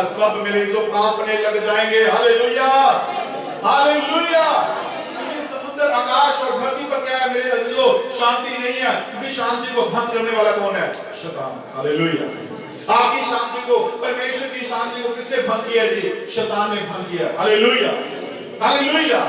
सब मेरे जो कांपने लग जाएंगे। Hallelujah, hallelujah. क्योंकि समुद्र, आकाश और धरती पर क्या है मेरे अजीजों, शांति नहीं है। क्योंकि शांति को भंग करने वाला कौन है? शैतान। हालेलुया। आपकी शांति को, परमेश्वर की शांति को किसने भंग किया जी? शैतान ने भंग किया। Hallelujah, hallelujah.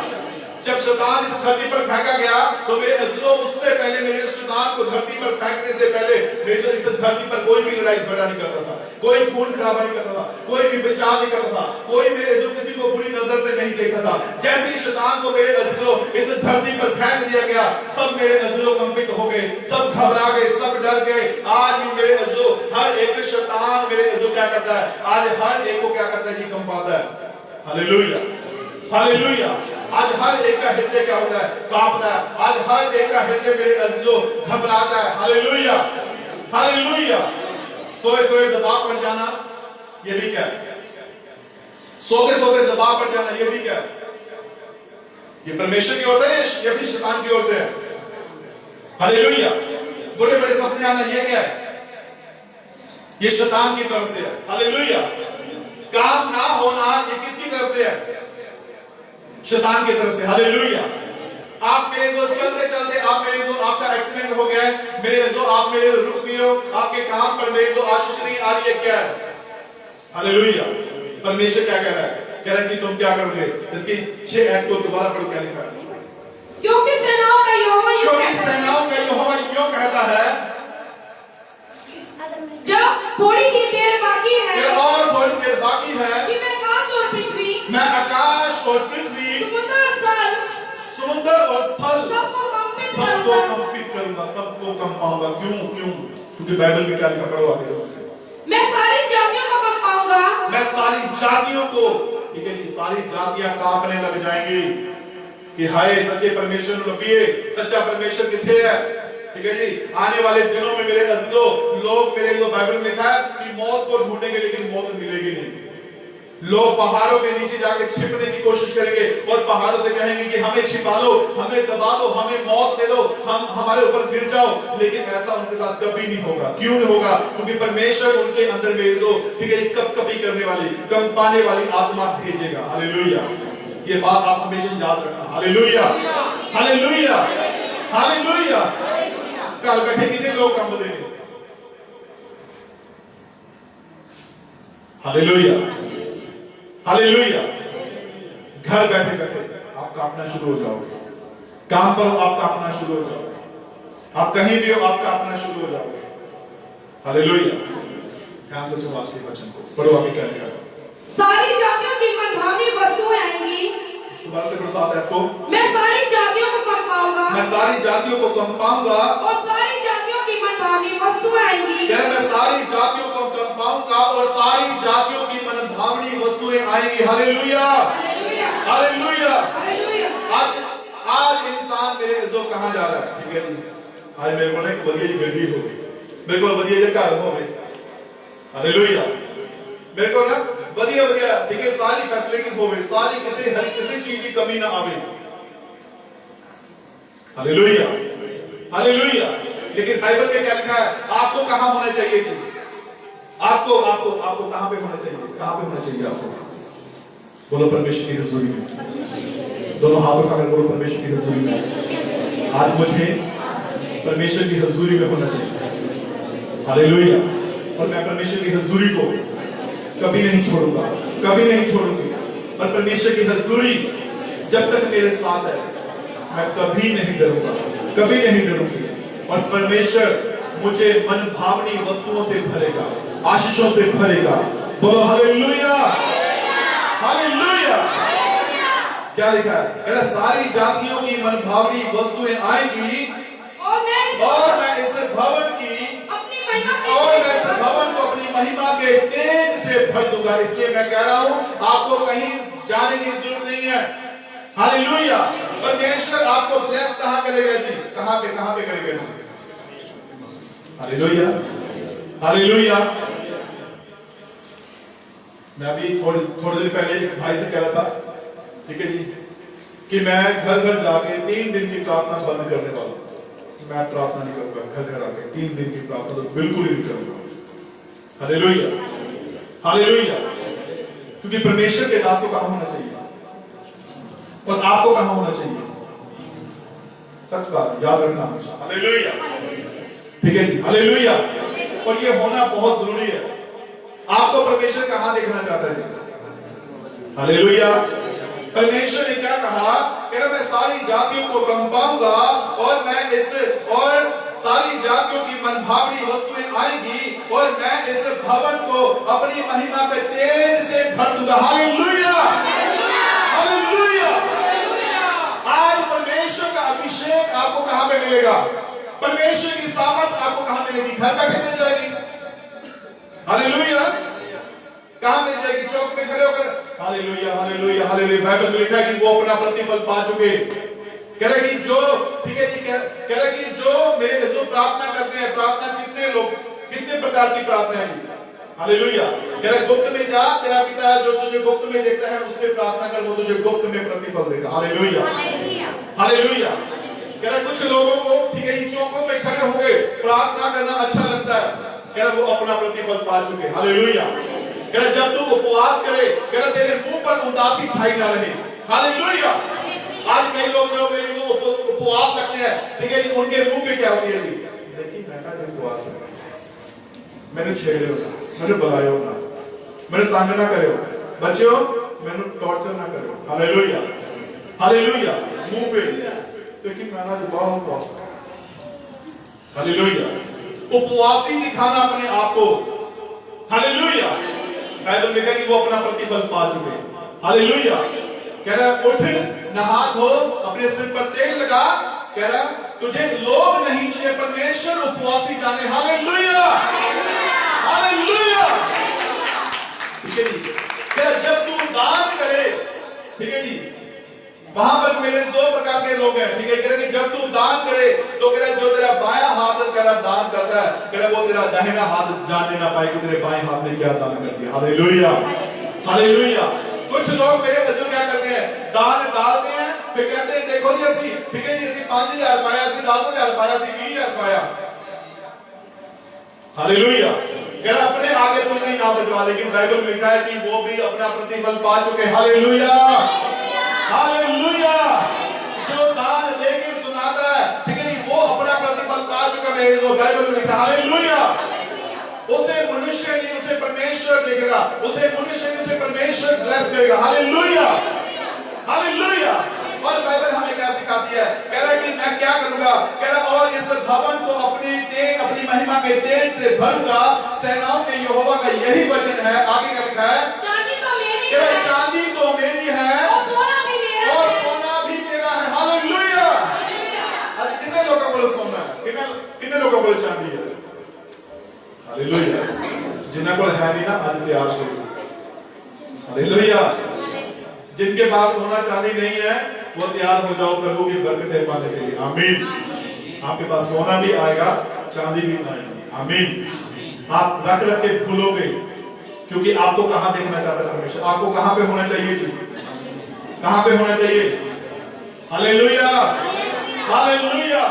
जब शैतान इस धरती पर फेंका गया तो मेरे अजीजों, उससे पहले मेरे शैतान को धरती पर फेंकने से पहले मेरे इस धरती पर कोई भी लड़ाई झगड़ा नहीं करता था, कोई खून खराबा नहीं करता था, कोई भी विचार नहीं करता था, कोई मेरे जो किसी को बुरी नजर से नहीं देखता था। जैसे ही शैतान को मेरे अजीजों इस धरती पर फेंक दिया गया, सब मेरे अजीजों कंपित हो गए, सब घबरा गए, सब डर गए। आज भी मेरे अजीजों हर एक शैतान मेरे अजीजों क्या करता है? आज हर एक को क्या करता है जी? कंपाता है। Hallelujah, hallelujah. आज हर एक का हृदय क्या होता है? कांपता है। आज हर एक का हृदय मेरे अजीजों घबराता है। Hallelujah, hallelujah. सोए सोए दबाव पड़ जाना, ये भी क्या है? सोते सोते दबाव पड़ जाना, ये भी क्या है? ये परमेश्वर की ओर से है या फिर शैतान की ओर से है? हालेलुया। बड़े बड़े सपने आना, ये क्या है? ये शैतान की तरफ से है। हालेलुया। काम ना होना, ये किसकी तरफ से है? शैतान की तरफ से। हालेलुया। आप मेरे जो चलते चलते आप मेरे जो आपका एक्सीडेंट हो गया है, मेरे जो आप मेरे रुक गए हो, आपके काम पर मेरी जो आशीष नहीं आ रही है, क्या है? हालेलुया। परमेश्वर क्या कह रहा है? कह रहा है कि तुम क्या करोगे? इसकी 6 ऐड को दोबारा पढ़ो, क्या लिखा है? क्योंकि सेनाओं का यहोवा यूं कहता है, जब थोड़ी ही देर बाकी है और थोड़ी देर बाकी है कि मैं आकाश और पृथ्वी, समुद्र और स्थल सबको सबको कंपित करूंगा, सबको कंपाऊंगा। क्यों? क्यों? क्योंकि बाइबल में क्या लिखा? पढ़ो आगे लोगों से। मैं सारी जातियों को कंपाऊंगा। मैं सारी जातियों को, ठीक है जी, सारी जातियां कांपने लग जाएंगी कि हाय सच्चे परमेश्वर लुकिए, सच्चा परमेश्वर किथे है? ठीक है जी। आने वाले दिनों में मेरे अजीजों, लोग मेरे जो बाइबल में लिखा है कि मौत को ढूंढेंगे लेकिन मौत मिलेगी नहीं। लोग पहाड़ों के नीचे जाके छिपने की कोशिश करेंगे और पहाड़ों से कहेंगे कि हमें छिपा लो, हमें दबा दो, हमें मौत दे दो, हम हमारे ऊपर गिर जाओ। लेकिन ऐसा उनके साथ कभी नहीं होगा। क्यों नहीं होगा? क्योंकि परमेश्वर उनके अंदर में जो, ठीक है, कपकपी करने वाली, कंपाने वाली आत्मा भेजेगा। हालेलुया। ये बात आप हमेशा याद रखना। Hallelujah, hallelujah, hallelujah. कल बैठे कितने लोग कंप देंगे? Hallelujah, hallelujah. घर बैठे बैठे आप कांपना शुरू हो जाओगे, काम पर हो आप कांपना शुरू हो जाओगे, आप कहीं भी हो आप कांपना शुरू हो जाओगे। हालेलुया। ध्यान से सुनो आज के वचन को, पढ़ो आगे क्या लिखा है। सारी जातियों की मनभावनी वस्तुएं आएंगी। दोबारा से पढ़ो साथ आपको। मैं सारी जातियों को कंपाऊंगा, मैं सारी जातियों को कंपाऊंगा और सारी जातियों की मनभावनी वस्तुएं आएंगी। क्या? मैं सारी जातियों को कंपाऊंगा और सारी जातियों की मनभावनी वस्तुएं आएंगी। Hallelujah, hallelujah. आज इंसान मेरे जो कहां जा रहा है, ठीक है जी, आज मेरे को एक बढ़िया गड्डी हो गई, मेरे को बढ़िया घर हो गई। हालेलुया। मेरे को ना बढ़िया, ठीक है, सारी फैसिलिटीज हो गई, सारी किसी चीज की कमी ना आवे। Hallelujah, hallelujah. लेकिन बाइबल में क्या लिखा है? आपको कहां होना चाहिए जी? आपको आपको आपको कहां पे होना चाहिए? कहां पे होना चाहिए आपको? बोलो परमेश्वर की हुजूरी में। दोनों हाथों का बोलो परमेश्वर की हुजूरी में। आज मुझे परमेश्वर की हुजूरी में होना चाहिए। हालेलुया। और मैं परमेश्वर की हुजूरी को कभी नहीं छोड़ूंगा, कभी नहीं छोड़ूंगी। और परमेश्वर की हुजूरी जब तक मेरे साथ है, मैं कभी नहीं डरूंगा, कभी नहीं डरूंगी। और परमेश्वर मुझे मनभावनी वस्तुओं से भरेगा, आशीषों से भरेगा। बोलो हालेलुया, हालेलुया। क्या लिखा है? सारी जातियों की मनभावनी वस्तुएं आएंगी और मैं इस भवन को अपनी महिमा के तेज से भर दूंगा। इसलिए मैं कह रहा हूं, आपको कहीं जाने की जरूरत नहीं है। हालेलुया। परमेश्वर आपको ब्लेस कहां करेगा जी? कहां पे करेगा जी? Hallelujah, hallelujah. मैं अभी थोड़ी देर पहले एक भाई से कह रहा था, ठीक है जी, कि मैं घर घर जाके 3 दिन की प्रार्थना बंद करने वाला हूं। मैं प्रार्थना नहीं करूंगा घर घर आके 3 दिन की प्रार्थना तो बिल्कुल ही नहीं करूंगा। Hallelujah, hallelujah. क्योंकि परमेश्वर के दास को कहां होना चाहिए और आपको कहां होना चाहिए? सच बात याद रखना हमेशा। हालेलुया, ठीक है जी, हालेलुया। और ये होना बहुत जरूरी है। आपको परमेश्वर कहां देखना चाहता है जी? हालेलुया। परमेश्वर ने क्या कहा? कह रहा मैं सारी जातियों को कंपाऊंगा और मैं सारी जातियों की मनभावनी वस्तुएं आएंगी और मैं इस भवन को अपनी महिमा के तेज से भर दूंगा। Hallelujah, hallelujah. आज परमेश्वर का अभिषेक आपको कहां पे मिलेगा? परमेश्वर की सामर्थ आपको कहां मिलेगी? घर बैठे मिल जाएगी। हालेलुया। कहां मिल जाएगी? चौक में खड़े होकर हालेलुया, हालेलुया, हालेलुया। बाइबल में लिखा है कि वो अपना प्रतिफल पा चुके। कह रहा कि जो, ठीक है जी, कह रहा कि जो मेरे जो प्रार्थना करते हैं, प्रार्थना कितने प्रकार की प्रार्थना है? हालेलुया। कह रहा गुप्त में जा, तेरा पिता जो तुझे गुप्त में देखता है उससे प्रार्थना कर, वो तुझे गुप्त में प्रतिफल देगा। Hallelujah, hallelujah. कह रहा कुछ लोगों को, ठीक है, चौकों में खड़े होकर प्रार्थना करना अच्छा लगता है। कह रहा वो अपना प्रतिफल पा चुके। हालेलुया। कह रहा जब तू उपवास करे, कह रहा तेरे मुंह पर उदासी छाई ना रहे। हालेलुया। आज कई लोग जो मेरे उपवास रखते हैं, ठीक है जी, उनके मुंह पे क्या होती है जी? देखिए मैं ना जब उपवास है, मैंने छेड़े होगा, मैंने बुलाया होगा, मैंने तंग ना करे हो, बच्चों मैंने टॉर्चर ना करे। Hallelujah, hallelujah. मुंह पे लेकिन मैं ना जो बहुत उपवास। हालेलुया। उपवासी दिखाना अपने आप को। हालेलुया। बाइबल में लिखा कि वो अपना प्रतिफल पा चुके। हालेलुया। कह रहा उठ, नहा धो, अपने सिर पर तेल लगा। कह रहा तुझे लोग नहीं, तुझे परमेश्वर उपवासी जाने। Hallelujah, hallelujah. ठीक है जी। कह रहा जब तू दान करे, ठीक है जी, वहां पर मेरे दो प्रकार के लोग हैं। ठीक है, कह रहा कि जब तू दान करे तो कह रहा जो तेरा बायां हाथ कह रहा दान करता है, कह रहा वो तेरा दाहिना हाथ जानने ना पाए कि तेरे बाएं हाथ ने क्या दान कर दिया। Hallelujah, hallelujah. कुछ लोग मेरे बच्चों क्या करते हैं? दान डालते हैं, फिर कहते हैं देखो जी असि, ठीक है जी, असि 5000 पाया, असि 10000 पाया, असि 20000 पाया। हालेलुया। कह रहा अपने आगे तुलनी ना बजवा, लेकिन बाइबल में लिखा है कि वो भी अपना प्रतिफल पा चुके। Hallelujah, hallelujah. जो दान देके सुनाता है, ठीक है, वो अपना प्रतिफल पा चुका है। जो बाइबल में लिखा। हालेलुया। उसे मनुष्य नहीं, उसे परमेश्वर देखेगा। उसे मनुष्य नहीं, उसे परमेश्वर ब्लेस करेगा। Hallelujah, hallelujah. और बाइबल हमें क्या सिखाती है? कह रहा है कि मैं क्या करूंगा? कह रहा और इस भवन को अपनी महिमा के तेज से भरूंगा। सेनाओं के यहोवा का यही वचन है। आगे क्या लिखा है? चांदी तो मेरी कह रहा है, चांदी तो मेरी है और सोना भी मेरा और है। सोना भी मेरा है। हालेलुया। आज कितने लोगों को सोना है? कितने लोगों को चांदी है? हालेलुया। जिन्हें को है नहीं ना, आज तैयार हो। हालेलुया। जिनके पास सोना चांदी नहीं है, वो तैयार हो जाओ प्रभु की बरकतें पाने के लिए। आमीन। आपके पास सोना भी आएगा, चांदी भी आएगी। आमीन। आप रख रख के भूलोगे, क्योंकि आपको कहां देखना चाहता है परमेश्वर? आपको कहां पे होना चाहिए जी? कहां पे होना चाहिए? Hallelujah, hallelujah.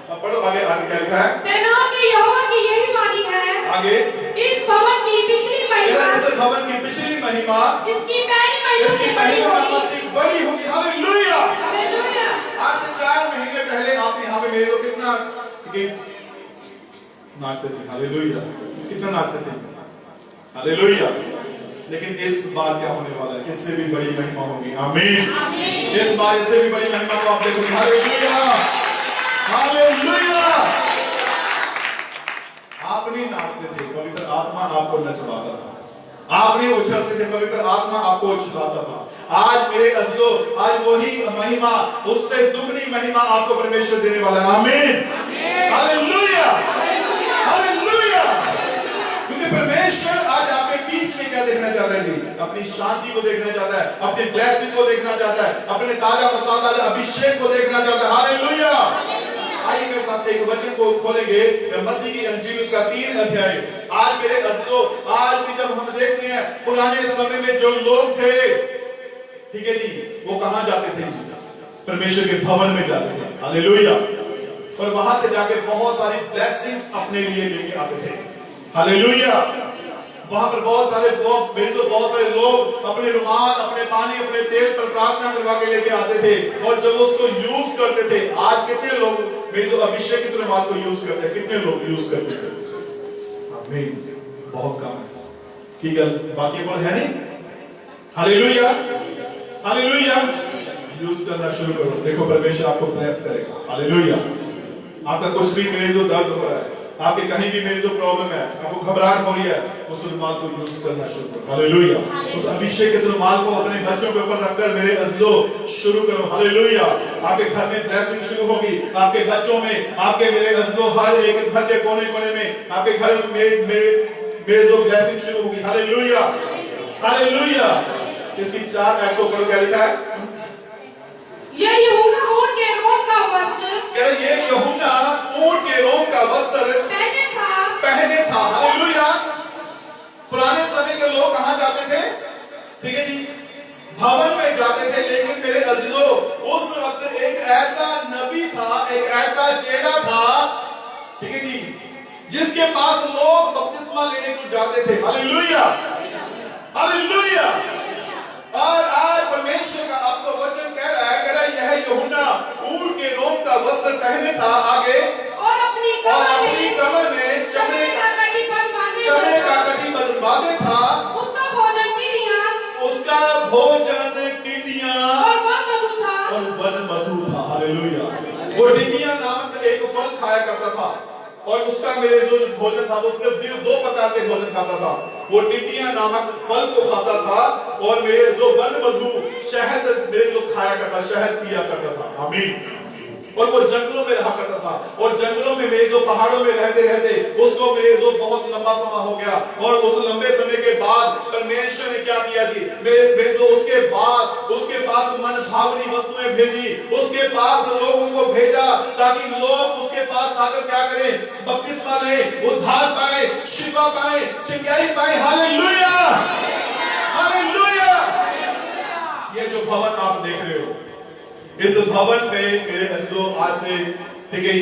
अब पढ़ो आगे, आगे क्या लिखा है? सेनाओं के यहोवा की यही वाणी है। आगे इस भवन की पिछली महिमा, इस भवन की पिछली महिमा, इसकी पहली महिमा इसकी से बड़ी महिमा होगी। से बड़ी होगी। हालेलुया। हालेलुया। आज से 4 महीने पहले आप यहाँ पे मेरे तो कितना नाचते थे। हालेलुया। कितना नाचते थे। हालेलुया। लेकिन इस बार क्या होने वाला है? इससे भी बड़ी महिमा होगी। आमीन। इस बार इससे भी बड़ी महिमा को आप देखोगे। Hallelujah, hallelujah. आप नहीं नाचते थे, पवित्र आत्मा आपको नचवाता था। आप नहीं उछलते थे, पवित्र आत्मा आपको उछलाता था। आज मेरे अजीजों, आज वही महिमा, उससे दुगनी महिमा आपको परमेश्वर देने वाला है। आमीन, हालेलुया, हालेलुया। क्योंकि परमेश्वर आज आपके बीच में क्या देखना चाहता है जी? अपनी शांति को देखना चाहता है, अपनी ब्लेसिंग को देखना चाहता है, अपने ताजा मसाला अभिषेक को देखना चाहता है। हालेलुया। आइए मेरे साथ एक वचन को खोलेंगे, मत्ती की अंजील उसका 3 अध्याय। आज मेरे अजीजों, आज भी जब हम देखते हैं पुराने समय में जो लोग थे, ठीक है जी, वो कहां जाते थे? परमेश्वर के भवन में जाते थे। हालेलुया। और वहां से जाके बहुत सारी ब्लेसिंग्स अपने लिए लेके आते थे। हालेलुया। वहां पर बहुत सारे लोग अपने रुमाल, अपने पानी, अपने तेल पर प्रार्थना करवा के लेके आते थे और जब उसको यूज करते थे। आज कितने लोग मेरी जो अभिषेक के रुमाल को यूज करते हैं? कितने लोग यूज करते थे? आमीन। बहुत कम है। ठीक है, बाकी बोल है नहीं। Hallelujah, hallelujah. यूज करना शुरू करो, देखो परमेश्वर आपको ब्लेस करेगा। हालेलुया। आपका कुछ भी मेरे जो दर्द हो रहा है, आपके कहीं भी मेरी जो प्रॉब्लम है, आपको घबराहट हो रही है, उस रुमाल को यूज करना शुरू करो। हालेलुया। उस अभिषेक के रुमाल को अपने बच्चों के ऊपर रखकर मेरे अज़ीज़ों शुरू करो। हालेलुया। आपके घर में ब्लेसिंग शुरू होगी, आपके बच्चों में, आपके मेरे अज़ीज़ों हर एक घर के कोने-कोने में आपके घर में मेरे जो ब्लेसिंग शुरू होगी। Hallelujah, hallelujah. इसकी 4 आयत को पढ़ो, क्या लिखा है? ये यूहन्ना ऊँट के रोम का वस्त्र, ये यूहन्ना ऊँट के रोम का वस्त्र पहने था। हालेलुया। पुराने समय के लोग कहां जाते थे? ठीक है जी, भवन में जाते थे। लेकिन मेरे अज़ीज़ों, उस वक्त एक ऐसा नबी था, एक ऐसा चेला था, ठीक है जी, जिसके पास लोग बपतिस्मा लेने को जाते थे। Hallelujah, hallelujah. और आज परमेश्वर का आपको वचन कह रहा है, यह यूहन्ना ऊँट के रोम का वस्त्र पहने था, आगे और अपनी कमर में चमड़े का कटी बांधे था। उसका भोजन टिड्डियां और वन मधु था। हालेलुया। वो टिड्डियां नामक एक फल खाया करता था और उसका मेरे जो भोजन था वो सिर्फ 2 प्रकार के भोजन खाता था। वो टिड्डियां नामक फल को खाता था और मेरे जो वन मधु, शहद मेरे जो खाया करता, शहद पिया करता था। आमीन। और वो जंगलों में रहा करता था और जंगलों में मेरे जो पहाड़ों में रहते उसको मेरे जो बहुत लंबा समय हो गया। और उस लंबे समय के बाद परमेश्वर ने क्या किया जी, मेरे जो उसके पास मन भावनी वस्तुएं भेजी, उसके पास लोगों को भेजा ताकि लोग उसके पास आकर क्या करें? बपतिस्मा लें, उद्धार पाए, शिफा पाए, चंगाई पाए। Hallelujah, hallelujah. ये जो भवन आप देख रहे हो, इस भवन पे मेरे अज़ीज़ों आज से, ठीक है,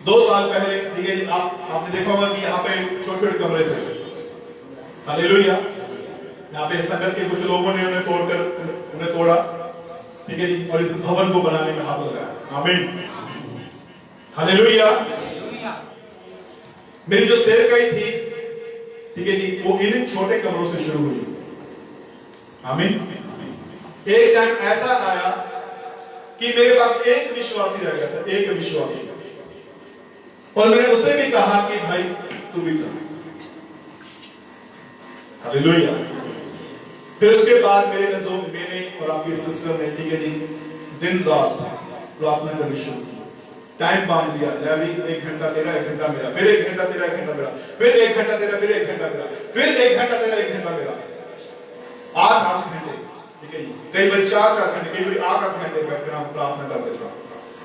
2 साल पहले, ठीक है, आपने देखा होगा कि यहाँ पे छोटे-छोटे कमरे थे। हालेलुया। यहाँ पे संगत के कुछ लोगों ने उन्हें तोड़ा, ठीक है जी, और इस भवन को बनाने में हाथ लगाया। आमीन, हालेलुया। मेरी जो सेवकाई थी, ठीक है जी, वो इन छोटे कमरों से शुरू हुई। आमीन। एक टाइम ऐसा आया कि मेरे पास एक विश्वासी रह गया था, एक विश्वासी, और मैंने उसे भी कहा कि भाई तू भी जा। हालेलुया। फिर उसके बाद मेरे मैंने और आपकी सिस्टर ने, ठीक है जी, दिन रात प्रार्थना करनी शुरू की। टाइम बांध दिया, भी 1 घंटा तेरा 1 घंटा मेरा, फिर 1 घंटा तेरा 1 घंटा मेरा, फिर 1 घंटा तेरा, फिर 1 घंटा मेरा, फिर 1 घंटा तेरा 1 घंटा मेरा। 8-8 घंटे, ठीक है जी, कई बार 4-4 घंटे, कई बार 8-8 घंटे बैठकर हम प्रार्थना करते थे।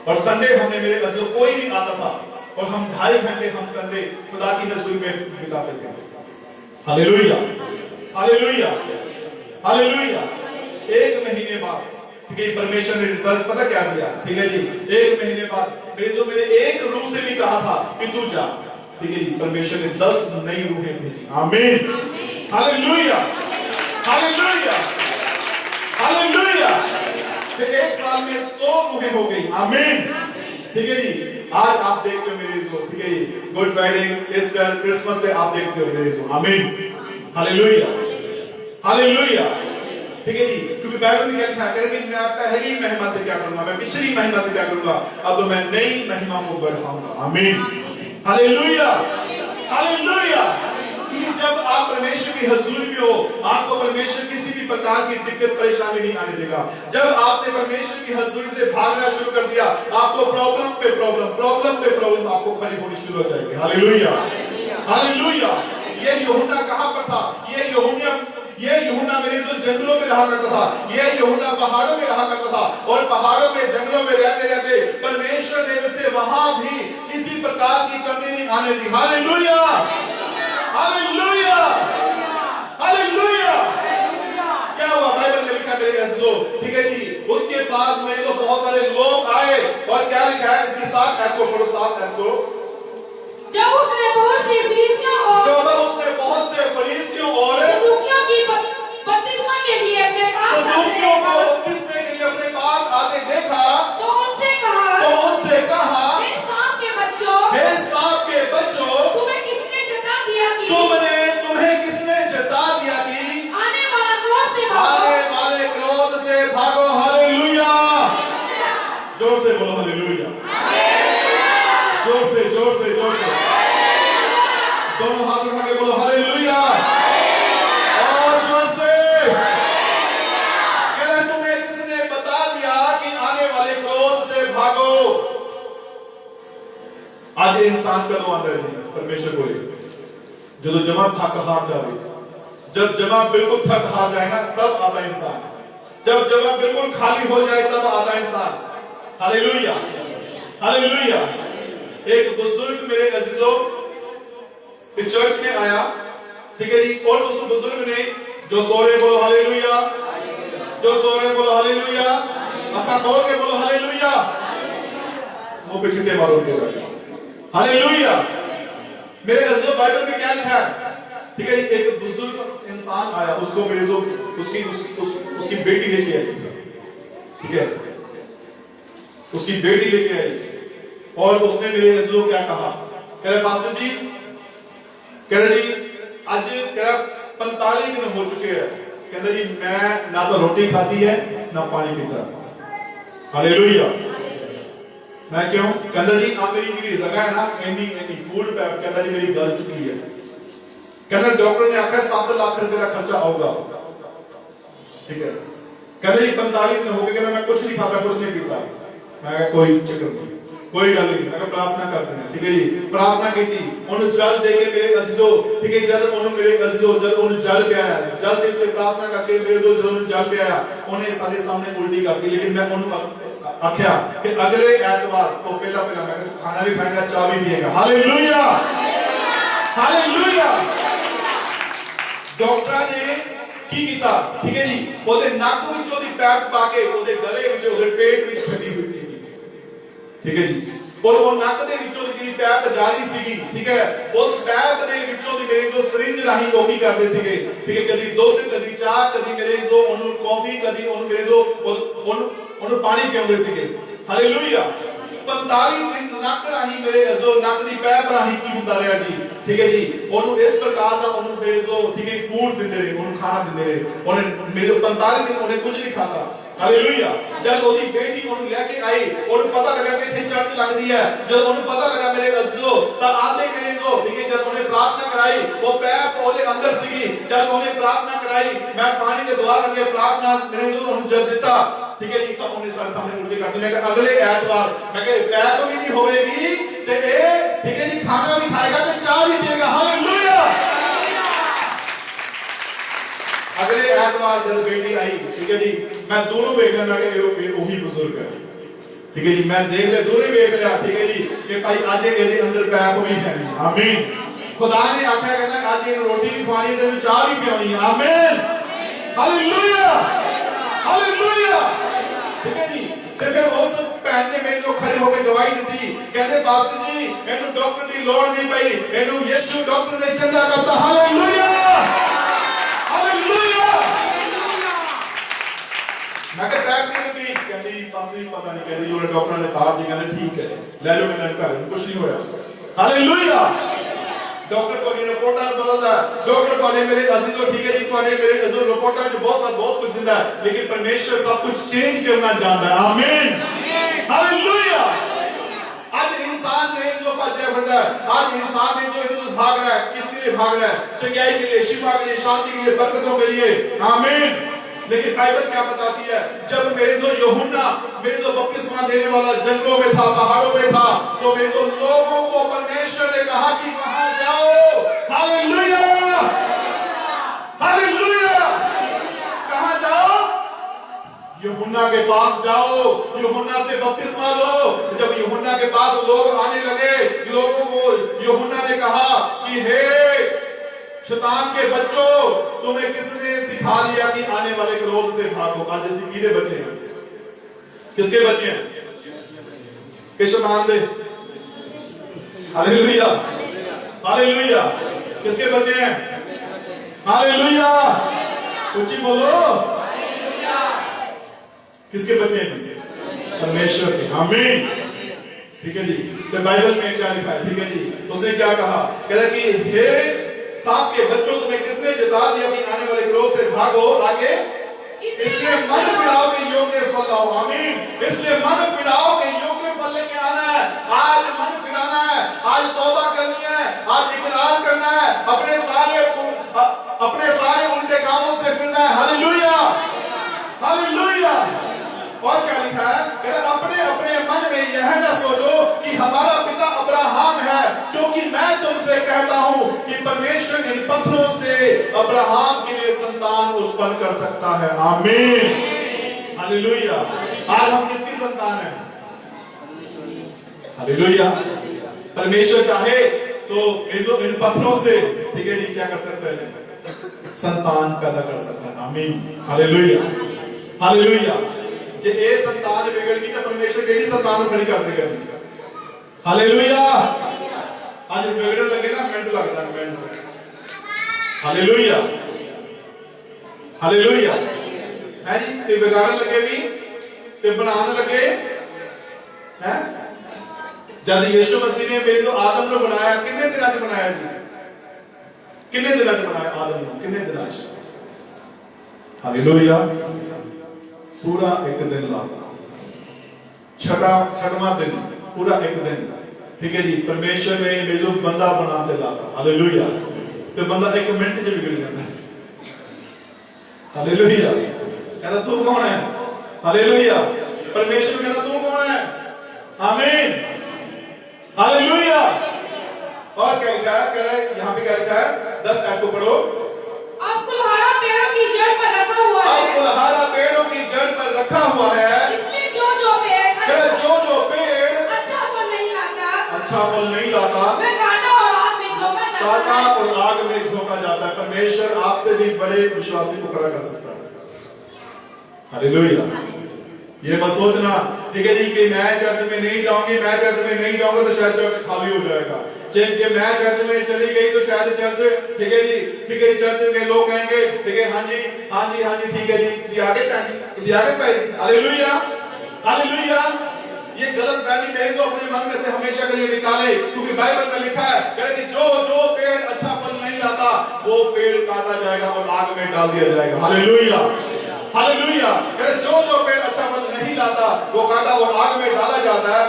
और संडे हमने मेरे अज़ीज़ों कोई नहीं आता था और हम 2.5 घंटे हम संडे खुदा की हज़ूरी में बिताते थे। Hallelujah, hallelujah, hallelujah. 1 महीने बाद, ठीक है, परमेश्वर ने रिजल्ट पता क्या दिया? ठीक है जी, 1 महीने बाद मेरे एक रूह से भी कहा था कि तू जा, ठीक है जी, परमेश्वर ने 10 नई रूहें भेजी। आमीन, हालेलुया, हालेलुया, हालेलुया। फिर 1 साल में 100 रूहें हो गई। आमीन, ठीक है जी। आज आप देखते हो मेरे जो, ठीक है, गुड फ्राइडे, ईस्टर, क्रिसमस पे आप देखते हो मेरे जो। आमीन, हालेलुया, हालेलुया, ठीक है जी। क्योंकि बाइबल में क्या लिखा है कि मैं पहली महिमा से क्या करूंगा, मैं पिछली महिमा से क्या करूंगा, अब मैं नई महिमा को बढ़ाऊंगा। आमीन, हालेलुया, हालेलुया। क्योंकि जब आप परमेश्वर की हजूरी में हो, आपको परमेश्वर किसी भी प्रकार की दिक्कत परेशानी नहीं आने देगा। जब आपने परमेश्वर की हजूरी से भागना शुरू कर दिया, आपको प्रॉब्लम पे प्रॉब्लम आपको खड़ी होनी शुरू हो जाएगी। Hallelujah, hallelujah. ये यूहन्ना कहां पर था? ये यूहन्ना मेरे जो जंगलों में रहा करता था, ये यूहन्ना पहाड़ों में रहा करता था और पहाड़ों में, जंगलों में रहते परमेश्वर ने उसे वहां भी किसी प्रकार की कमी नहीं आने दी। Hallelujah, hallelujah, hallelujah. क्या हुआ? बाइबल में लिखा मेरे अज़ीज़ों, ठीक है जी, उसके पास मेरे तो बहुत सारे लोग आए और क्या लिखा है? इसकी 7 आयत को पढ़ो, 7 आयत को। जब उसने बहुत से फरीसियों और जब उसने बहुत से फरीसियों और सदूकियों की बपतिस्मा के लिए अपने पास सदूकियों को बपतिस्मे के लिए अपने पास आते देखा, तो उनसे कहा, हे सांप के बच्चों, तुम्हें किसने जता दिया कि तुम्हें किसने जता दिया कि आने वाला क्रोध से भागो। आने वाले क्रोध से भागो। हालेलुया, जोर से बोलो हालेलुया, जोर से दोनों हाथ उठा के बोलो हालेलुया, और जोर से। कहते तुम्हें किसने बता दिया कि आने वाले क्रोध से भागो। आज इंसान कदों आंदा है परमेश्वर को जो जमा थक हार जाए, जब जमा बिल्कुल थक हार जाए ना तब आता इंसान, जब जमा बिल्कुल खाली हो जाए तब आता इंसान। Hallelujah, hallelujah. एक बुजुर्ग मेरे अजीजों इस चर्च में आया, ठीक है जी, और उस बुजुर्ग ने जो सो रहे बोलो हालेलुया, जो सो रहे बोलो हालेलुया, अपना खोल के बोलो हालेलुया, वो पीछे मारो उनके हालेलुया। मेरे अजीजों बाइबल में क्या लिखा है, ठीक है, एक बुजुर्ग इंसान आया, उसको मेरे जो उसकी बेटी लेके आई, ठीक है, उसकी बेटी लेके आई, और उसने मेरे अजीजों क्या कहा, कह रहे पास्टर जी, कह रहे जी आज कह रहा 45 दिन हो चुके हैं, कहते जी मैं ना तो रोटी खाती है ना पानी पीता। हालेलुया। मैं क्यों, कहता जी आप मेरी जी लगा है ना एनी फूड पैप, कहता जी मेरी गल चुकी है, कहता डॉक्टर ने आखिर 7 लाख रुपए का खर्चा होगा, ठीक है, कहता जी 45 दिन हो गए, कहता मैं कुछ नहीं खाता कुछ नहीं पीता। मैं कोई चक्कर नहीं, कोई गल नहीं, मैं प्रार्थना करते हैं, ठीक है जी, प्रार्थना की थी, उन्हें जल दे के मेरे अजीजों, ठीक है, जब उन्हें मेरे अजीजों जब उन्हें जल पियाया, जल दे के प्रार्थना करके मेरे जो जब उन्हें जल पियाया, उन्हें सारे सामने उल्टी कर दी, लेकिन मैं उन्हें आख्या कि अगले एतवार तो पहला मैं तू खाना भी खाएगा चाय भी पिएगा। Hallelujah, hallelujah. डॉक्टर ने की कीता, ठीक है जी, ओदे नक विचों दी पैप पा के ओदे गले विच ओदे पेट विच छड्डी हुई सी, ठीक है जी, और वो नक दे विचों दी जेडी पैप जारी सीगी, ठीक है, उस पैप दे विचों दी मेरे जो सिरिंज राही वो की करदे सीगे, ठीक है, कदी दूध कदी चाह कदी मेरे जो ओनु कॉफी कदी ओनु मेरे जो ओनु पानी पियाउंदे सीगे। हालेलुया। 45 दिन नक राही मेरे जो नक दी पैप राही की हुंदा रहा जी, ठीक है जी, ओनु इस प्रकार दा ओनु मेरे जो ठीक है फूड दिंदे रहे, ओनु खाना दिंदे रहे, ओने मेरे 45 दिन ओने कुछ नहीं खाता। हालेलुया। जब ओदी बेटी ओनु लेके आई, ओनु पता लगा कि इथे चर्च लगदी है, जब ओनु पता लगा मेरे अजीजों ता आधे मेरे जो ठीक है जब ओने प्रार्थना कराई वो पैप ओदे अंदर सीगी, जब ओने प्रार्थना कराई मैं पानी दे दुआ करके प्रार्थना मेरे जो ओनु जब दिता, ठीक है जी, तो उन्हें सारे सामने उल्टी कर दी। मैं अगले एतवार मैं कह पैप भी नहीं होएगी ते ए ठीक है जी खाना भी खाएगा ते चाय भी पिएगा। हालेलुया। अगले एतवार जब बेटी आई, ठीक है जी, मैं दोनों देख लिया, मैं कह वही बुजुर्ग है, ठीक है जी, मैं देख लिया दोनों ही देख लिया, ठीक है जी, कि भाई आज ਇਹਦੇ अंदर पैप भी है नहीं। आमीन। खुदा ने आख्या कहना आज ਇਹਨੂੰ रोटी भी खवानी ते चाय भी पियानी। आमीन। हालेलुया, हालेलुया, ठीक है जी। ते फिर उस भैन ने मेरे जो खड़े होकर गवाही दी, कहते पास्टर जी ਇਹਨੂੰ डॉक्टर की लोड़ नहीं पई, ਇਹਨੂੰ यीशु डॉक्टर ने चंगा करता। Hallelujah, hallelujah. मैं कह बैक नहीं गई, कहती पास्टर जी पता नहीं, कहती जो डॉक्टर ने तार दी, कहते ठीक है ले लो, कहते घर कुछ नहीं होया। हालेलुया। डॉक्टर को रिपोर्टां बदलदा, डॉक्टर ਤੁਹਾਡੇ ਮੇਰੇ ਅਜ਼ੀਜ਼ੋ ठीक है जी, ਤੁਹਾਡੇ ਮੇਰੇ जो रिपोर्टां च बहुत कुछ दिंदा है, लेकिन परमेश्वर सब कुछ चेंज करना चाहता है। आमीन, हालेलुया। आज इंसान नहीं जो भजया फिरदा है, आज इंसान नहीं जो इधर भाग रहा है, किसके लिए भाग रहा है? चंगाई के लिए, शिफा के लिए, शांति के लिए, बरकतों के लिए। आमीन। लेकिन बाइबल क्या बताती है, जब मेरे जो यूहन्ना मेरे जो बपतिस्मा देने वाला जंगलों में था, पहाड़ों में था, तो मेरे जो लोगों को परमेश्वर ने कहा कि वहां जाओ। Hallelujah, hallelujah. कहां जाओ? यूहन्ना के पास जाओ, यूहन्ना से बपतिस्मा लो। जब यूहन्ना के पास लोग आने लगे, लोगों को यूहन्ना ने कहा कि हे शैतान के बच्चों, तुम्हें किसने सिखा दिया कि आने वाले क्रोध से भागो? आज ऐसे किसके बच्चे हैं? किसके बच्चे हैं? कि शैतान दे। हालेलुया। हालेलुया। किसके बच्चे हैं? हालेलुया। ऊंची बोलो। किसके बच्चे हैं? परमेश्वर के। आमीन। ठीक है जी। तो बाइबल में क्या लिखा है? ठीक है जी। उसने क्या कहा? कह रहा कि हे सांप के बच्चों, तुम्हें किसने जता दिया कि आने वाले क्रोध से भागो? आगे इसलिए मन फिराओ के योग्य फल लाओ। आमीन। इसलिए मन फिराओ के योग्य फल लेके आना है। आज मन फिराना है, आज तौबा करनी है, आज इकरार करना है, अपने सारे उल्टे कामों से फिरना है। Hallelujah, hallelujah. और क्या लिखा है? अपने अपने मन में यह न सोचो कि हमारा पिता अब्राहम है, क्योंकि मैं तुमसे कहता हूं कि परमेश्वर इन पत्थरों से अब्राहम के लिए संतान उत्पन्न कर सकता है। आमीन, हालेलुया। आज हम किसकी संतान है? हालेलुया। परमेश्वर चाहे तो इन पत्थरों से, ठीक है जी, क्या कर सकता है? संतान पैदा कर सकता है। आमीन, हालेलुया, हालेलुया। जे ए संतान बिगड़ गई तो परमेश्वर केड़ी संतान खड़ी कर देगा? हालेलुया। आज बिगड़न लगे ना मिनट लगता है, मिनट। Hallelujah, hallelujah. है जी। ते बिगाड़न लगे भी ते बनाने लगे हैं। जब यीशु मसीह ने पहले तो आदम को बनाया, कितने दिनों च बनाया जी? कितने दिनों च बनाया आदम को? कितने दिनों च? हालेलुया। पूरा एक दिन लाता, छठवां दिन, पूरा एक दिन। ठीक है जी। परमेश्वर ने जो बंदा बनाते लाता, हालेलुया, तो बंदा एक मिनट च बिगड़ जाता है। हालेलुया। कहता तू कौन है? हालेलुया। परमेश्वर कहता तू कौन है? आमीन, हालेलुया। और क्या लिखा है? कह रहा है यहाँ पे क्या लिखा है? 10 आयत को पढ़ो। अब कुल्हाड़ा पेड़ों की जड़ पर रखा हुआ है। अब कुल्हाड़ा पेड़ों की जड़ पर रखा हुआ है। इसलिए जो पेड़ अच्छा फल नहीं लाता, अच्छा फल नहीं लाता, वह काटा और आग में झोंका जाता है। काटा और आग में झोंका जाता है। परमेश्वर आपसे भी बड़े विश्वासी को खड़ा कर सकता है। हालेलुया। ये मत सोचना, ठीक है जी, कि मैं चर्च में नहीं जाऊंगी, मैं चर्च में नहीं जाऊंगा तो शायद चर्च खाली हो जाएगा। मैं चर्च में चली गई तो शायद चर्च, ठीक है जी, ठीक है, चर्च के लोग कहेंगे, ठीक है, हाँ जी, हाँ जी, हाँ जी, ठीक है जी, किसी आगे पाई। Hallelujah, hallelujah. ये गलत फहमी मेरे तो अपने मन में से हमेशा के लिए निकाले, क्योंकि बाइबल में लिखा है, कहते कि जो पेड़ अच्छा फल नहीं लाता वो पेड़ काटा जाएगा और आग में डाल दिया जाएगा। Hallelujah, hallelujah. कहते जो पेड़ अच्छा फल नहीं लाता वो काटा और आग में डाला जाता है।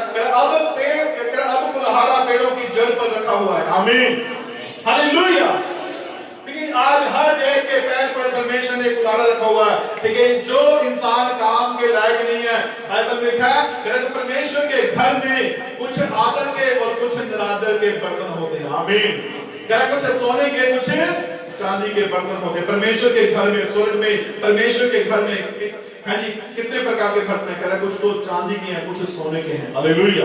अब कुल्हाड़ा पेड़ों की जड़ पर रखा हुआ है। आमीन, हालेलुया। लेकिन आज हर एक के पैर पर परमेश्वर ने कुल्हाड़ा रखा हुआ है। ठीक है, जो इंसान काम के लायक नहीं है, बाइबल में लिखा है, कहते परमेश्वर के घर में कुछ आदर के और कुछ निरादर के बर्तन होते हैं। आमीन। कहते कुछ सोने के, कुछ चांदी के बर्तन होते हैं। परमेश्वर के घर में, स्वर्ग में, परमेश्वर के घर में है जी कितने प्रकार के बर्तन हैं? कह रहा कुछ तो चांदी के हैं, कुछ सोने के हैं। Hallelujah,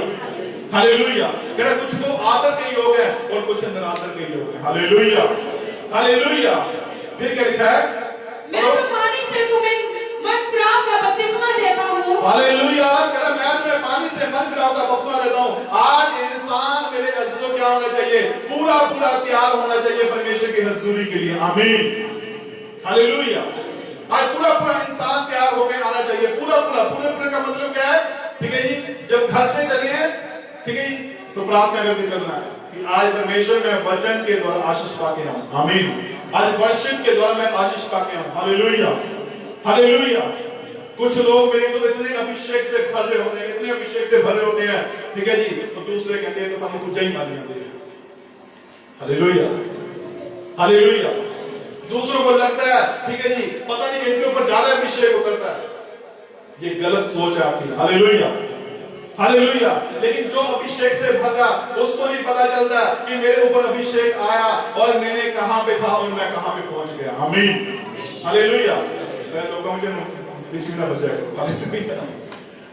hallelujah. कह रहा कुछ तो आदर के योग है और कुछ निरादर के योग है। Hallelujah, hallelujah. फिर क्या लिखा है? मैं तो पानी से तुम्हें मन फिराव का बपतिस्मा देता हूँ। हालेलुया। कह रहा मैं तुम्हें पानी से मन फिराव का बपतिस्मा देता हूँ। आज इंसान मेरे अज़ीज़ों क्या होना चाहिए? पूरा तैयार होना चाहिए परमेश्वर की हज़ूरी के लिए। आमीन, हालेलुया। आज पूरा इंसान तैयार होकर आना चाहिए। पूरे का मतलब क्या है? ठीक है जी, जब घर से चले हैं, ठीक है जी, तो प्रार्थना करके चलना है कि आज परमेश्वर मैं वचन के द्वारा आशीष पाके आऊं। आमीन। आज वर्शिप के द्वारा मैं आशीष पाके आऊं। Hallelujah, hallelujah. कुछ लोग मेरे तो इतने अभिषेक से भर रहे होते हैं, इतने अभिषेक से भर रहे होते हैं, ठीक है जी, तो दूसरे कहते हैं तो सामने कुछ ही मार दिया। Hallelujah, hallelujah. दूसरों को लगता है, ठीक है जी, पता नहीं इनके ऊपर ज्यादा अभिषेक उतरता है। ये गलत सोच है आपकी। Hallelujah, hallelujah. लेकिन जो अभिषेक से भरा उसको नहीं पता चलता कि मेरे ऊपर अभिषेक आया और मैंने कहां पे था और मैं कहां पे पहुंच गया। आमीन, हालेलुया। मैं तो कहूं चलो पीछे ना बचाएगा। Hallelujah,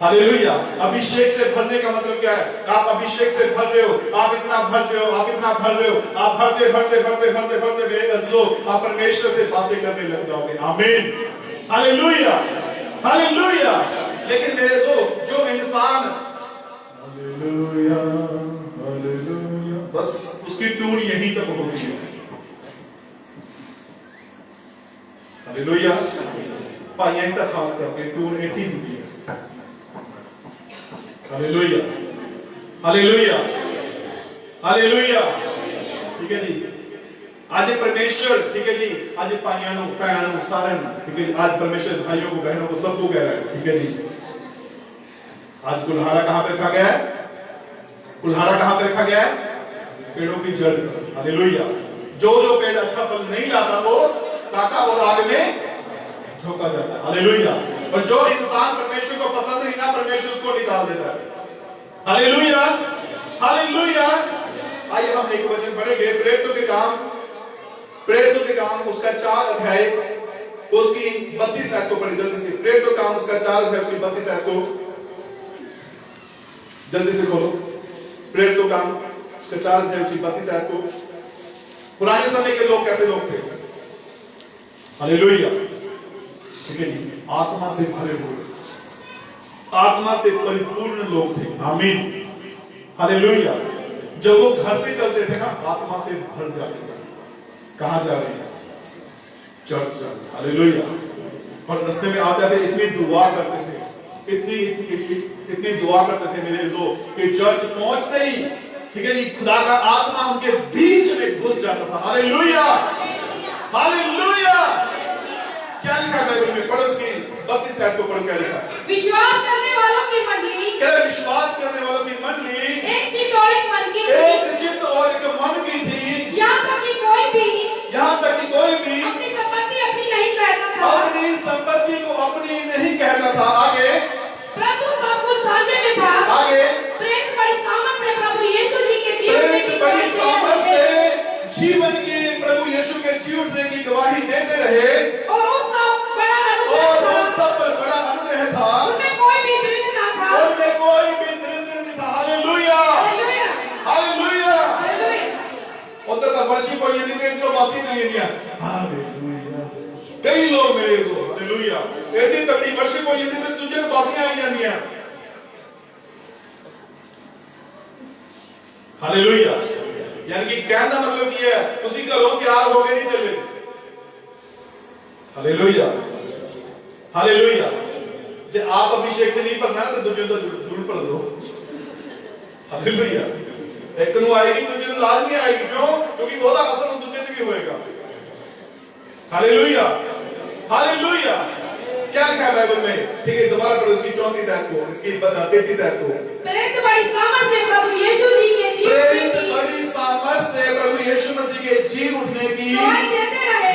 hallelujah. अभिषेक से भरने का मतलब क्या है? आप अभिषेक से भर रहे हो, आप इतना भर रहे हो, आप इतना भर रहे हो, आप भरते भरते भरते भरते भरते मेरे अज़ीज़ों आप परमेश्वर से बातें करने लग जाओगे। आमीन, हालेलुया, हालेलुया। लेकिन मेरे जो इंसान हालेलुया, हालेलुया, बस उसकी ट्यून यहीं हालेलुया। भाइयां ही खास करके ट्यून इतनी होती है। Hallelujah hallelujah hallelujah. ठीक है जी। आज परमेश्वर, ठीक है जी, आज भाइयों को भैनों को सारे, ठीक है जी, आज परमेश्वर भाइयों को बहनों को सबको कह रहा है, ठीक है जी। आज कुल्हाड़ा कहां पे रखा गया है? कुल्हाड़ा कहां पे रखा गया है? पेड़ों की जड़ पर। हालेलुया। जो जो पेड़ अच्छा फल नहीं लाता वो काटा और आग में झोंका जाता है। हालेलुया। और जो इंसान परमेश्वर को पसंद नहीं ना, परमेश्वर उसको निकाल देता है। Hallelujah hallelujah. आइए हम एक वचन पढ़ेंगे, प्रेरितों के काम उसका 4 अध्याय उसकी 32 आयत को पढ़े जल्दी से। प्रेरितों के काम उसका 4 अध्याय उसकी 32 आयत को जल्दी से खोलो। प्रेरितों के काम उसका 4 अध्याय उसकी 32 आयत को। पुराने समय के लोग कैसे लोग थे? हालेलुया। ठीक है जी। आत्मा से भरे हुए, आत्मा से परिपूर्ण लोग थे। आमीन हालेलुया। जब वो घर से चलते थे ना, आत्मा से भर जाते थे। कहां जा रहे हैं? चर्च जा रहे हैं। हालेलुया। और रास्ते में आते आते इतनी दुआ करते थे, इतनी इतनी इतनी, इतनी दुआ करते थे मेरे जो कि चर्च पहुंचते ही, ठीक है जी, खुदा का आत्मा उनके बीच में घुस जाता था। Hallelujah hallelujah. क्या लिखा है बाइबल में? पढ़ो इसकी 32 आयत को पढ़ो। क्या लिखा है? विश्वास करने वालों की मंडली, विश्वास करने वालों की मंडली एक चित्त और एक मन की थी। एक चित्त और एक मन की थी। यहाँ तक कि कोई भी अपनी संपत्ति अपनी नहीं कहता था। अपनी संपत्ति को अपनी नहीं कहता था। आगे, परंतु सब कुछ साझे में था। आगे, प्रेरित बड़ी सामर्थ से प्रभु यीशु जी के जीवन की प्रभु यीशु के जी उठने की गवाही देते रहे। और उस सब बड़ा सब पर बड़ा अनुग्रह था। उनमें कोई भी दृढ़ ना था। नहीं था। Hallelujah hallelujah. उधर तक वर्शिप हो ये नहीं तो बासी नहीं दिया। हालेलुया। कई लोग मेरे को हालेलुया एडी तगड़ी वर्शिप हो ये नहीं तो तुझे बासियां आई जांदियां। हालेलुया। यानी कि कहने का मतलब ये है उसी घरों तैयार होके नहीं चले। Hallelujah hallelujah. जे आप अभिषेक से नहीं भरना तो दूसरे तो जरूर भर दो। हालेलुया। एक ਨੂੰ आएगी दूसरे ਨੂੰ लाजमी आएगी। क्यों? क्योंकि ਉਹਦਾ असर दूसरे पे भी होएगा। Hallelujah hallelujah. क्या लिखा है बाइबल में? ठीक है, दोबारा पढ़ो इसकी 34 आयत को, इसकी 33 आयत को। प्रेरित बड़ी सामर्थ से प्रभु यीशु जी के जी मसीह के जी उठने की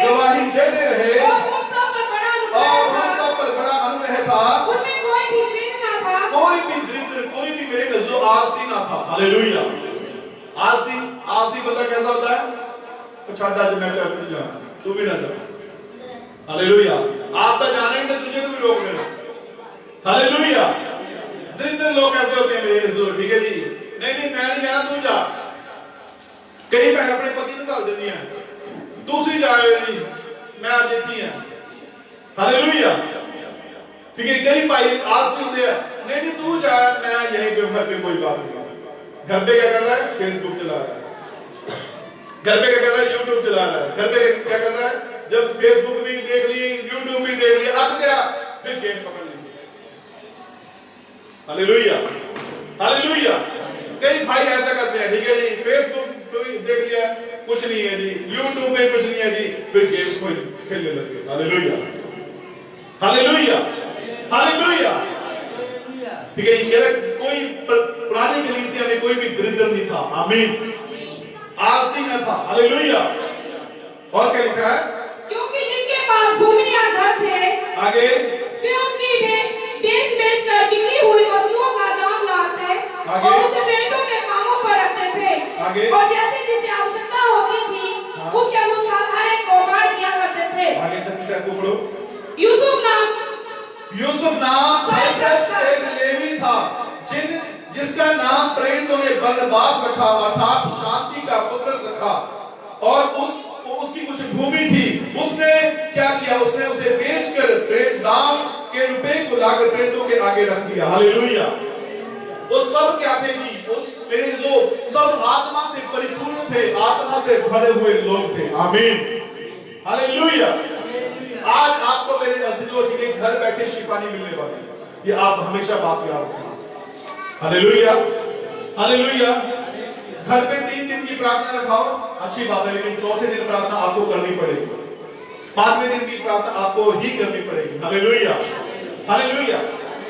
गवाही देते रहे। और उन सब पर बड़ा अनुग्रह था। उनमें कोई भी दृढ़ ना था। कोई भी मेरे नजरों आलसी ना था। हालेलुया। आलसी बंदा कैसा होता है? तो छाड़ा जो मैं चर्च में जाना, तू भी ना जा। हालेलुया। आप तो जाना ही तो तुझे को भी रोक देना। हालेलुया। दरिद्र लोग कैसे होते हैं मेरे नजरों? ठीक है जी, नहीं मैं नहीं जाना, तू जा। कई बहन अपने पति को डाल देती हैं, दूसरी जाए जी मैं आज इतनी है। हालेलुया। ठीक है, कई भाई आलसी होते हैं, नहीं तू जा, मैं यहीं पे घर पे कोई बात नहीं। घर पे क्या कर रहा है? फेसबुक चला रहा है। घर पे क्या कर रहा है? यूट्यूब चला रहा है। घर पे क्या कर रहा है? जब फेसबुक भी देख ली, यूट्यूब भी देख लिया, अट गया, फिर गेम पकड़ ली। Hallelujah hallelujah. कई भाई ऐसा करते हैं, ठीक है जी, फेसबुक भी देख लिया, कुछ नहीं है जी, यूट्यूब में कुछ नहीं है जी, फिर गेम खेलने लगे। Hallelujah hallelujah hallelujah. ठीक है, ये कोई पुरानी कलीसिया में कोई भी दरिद्र नहीं था। आमीन। आलसी न था। हालेलुया। और क्या लिखा है? क्योंकि जिनके पास भूमि या घर थे, आगे, वे उनकी बेच कर बिकी हुई वस्तुओं का दाम लाते और उसे प्रेरितों के कामों पर रखते थे। आगे, और जैसे जिसे आवश्यकता होती थी, उसके अनुसार हर एक को बांट दिया करते थे। आगे 36 आयत को पढ़ो। यूसुफ नाम साइप्रस एक लेवी था, जिसका नाम प्रेरितों ने बरनबास रखा, अर्थात शांति का पुत्र रखा। और उसकी कुछ भूमि थी, उसने क्या किया? उसने उसे बेचकर दाम के रुपए को लाकर प्रेरितों के आगे रख दिया। हालेलुया। वो सब क्या थे जी? उस मेरे जो सब आत्मा से परिपूर्ण थे, आत्मा से भरे हुए लोग थे। आमीन हालेलुया आज आपको मेरे अज़ीज़ों ठीक है घर बैठे शिफा नहीं मिलने वाली है, ये आप हमेशा बात याद रखना। Hallelujah, hallelujah. घर पे 3 दिन की प्रार्थना रखाओ, अच्छी बात है, लेकिन चौथे दिन प्रार्थना आपको करनी पड़ेगी, 5वें दिन की प्रार्थना आपको ही करनी पड़ेगी। Hallelujah, hallelujah.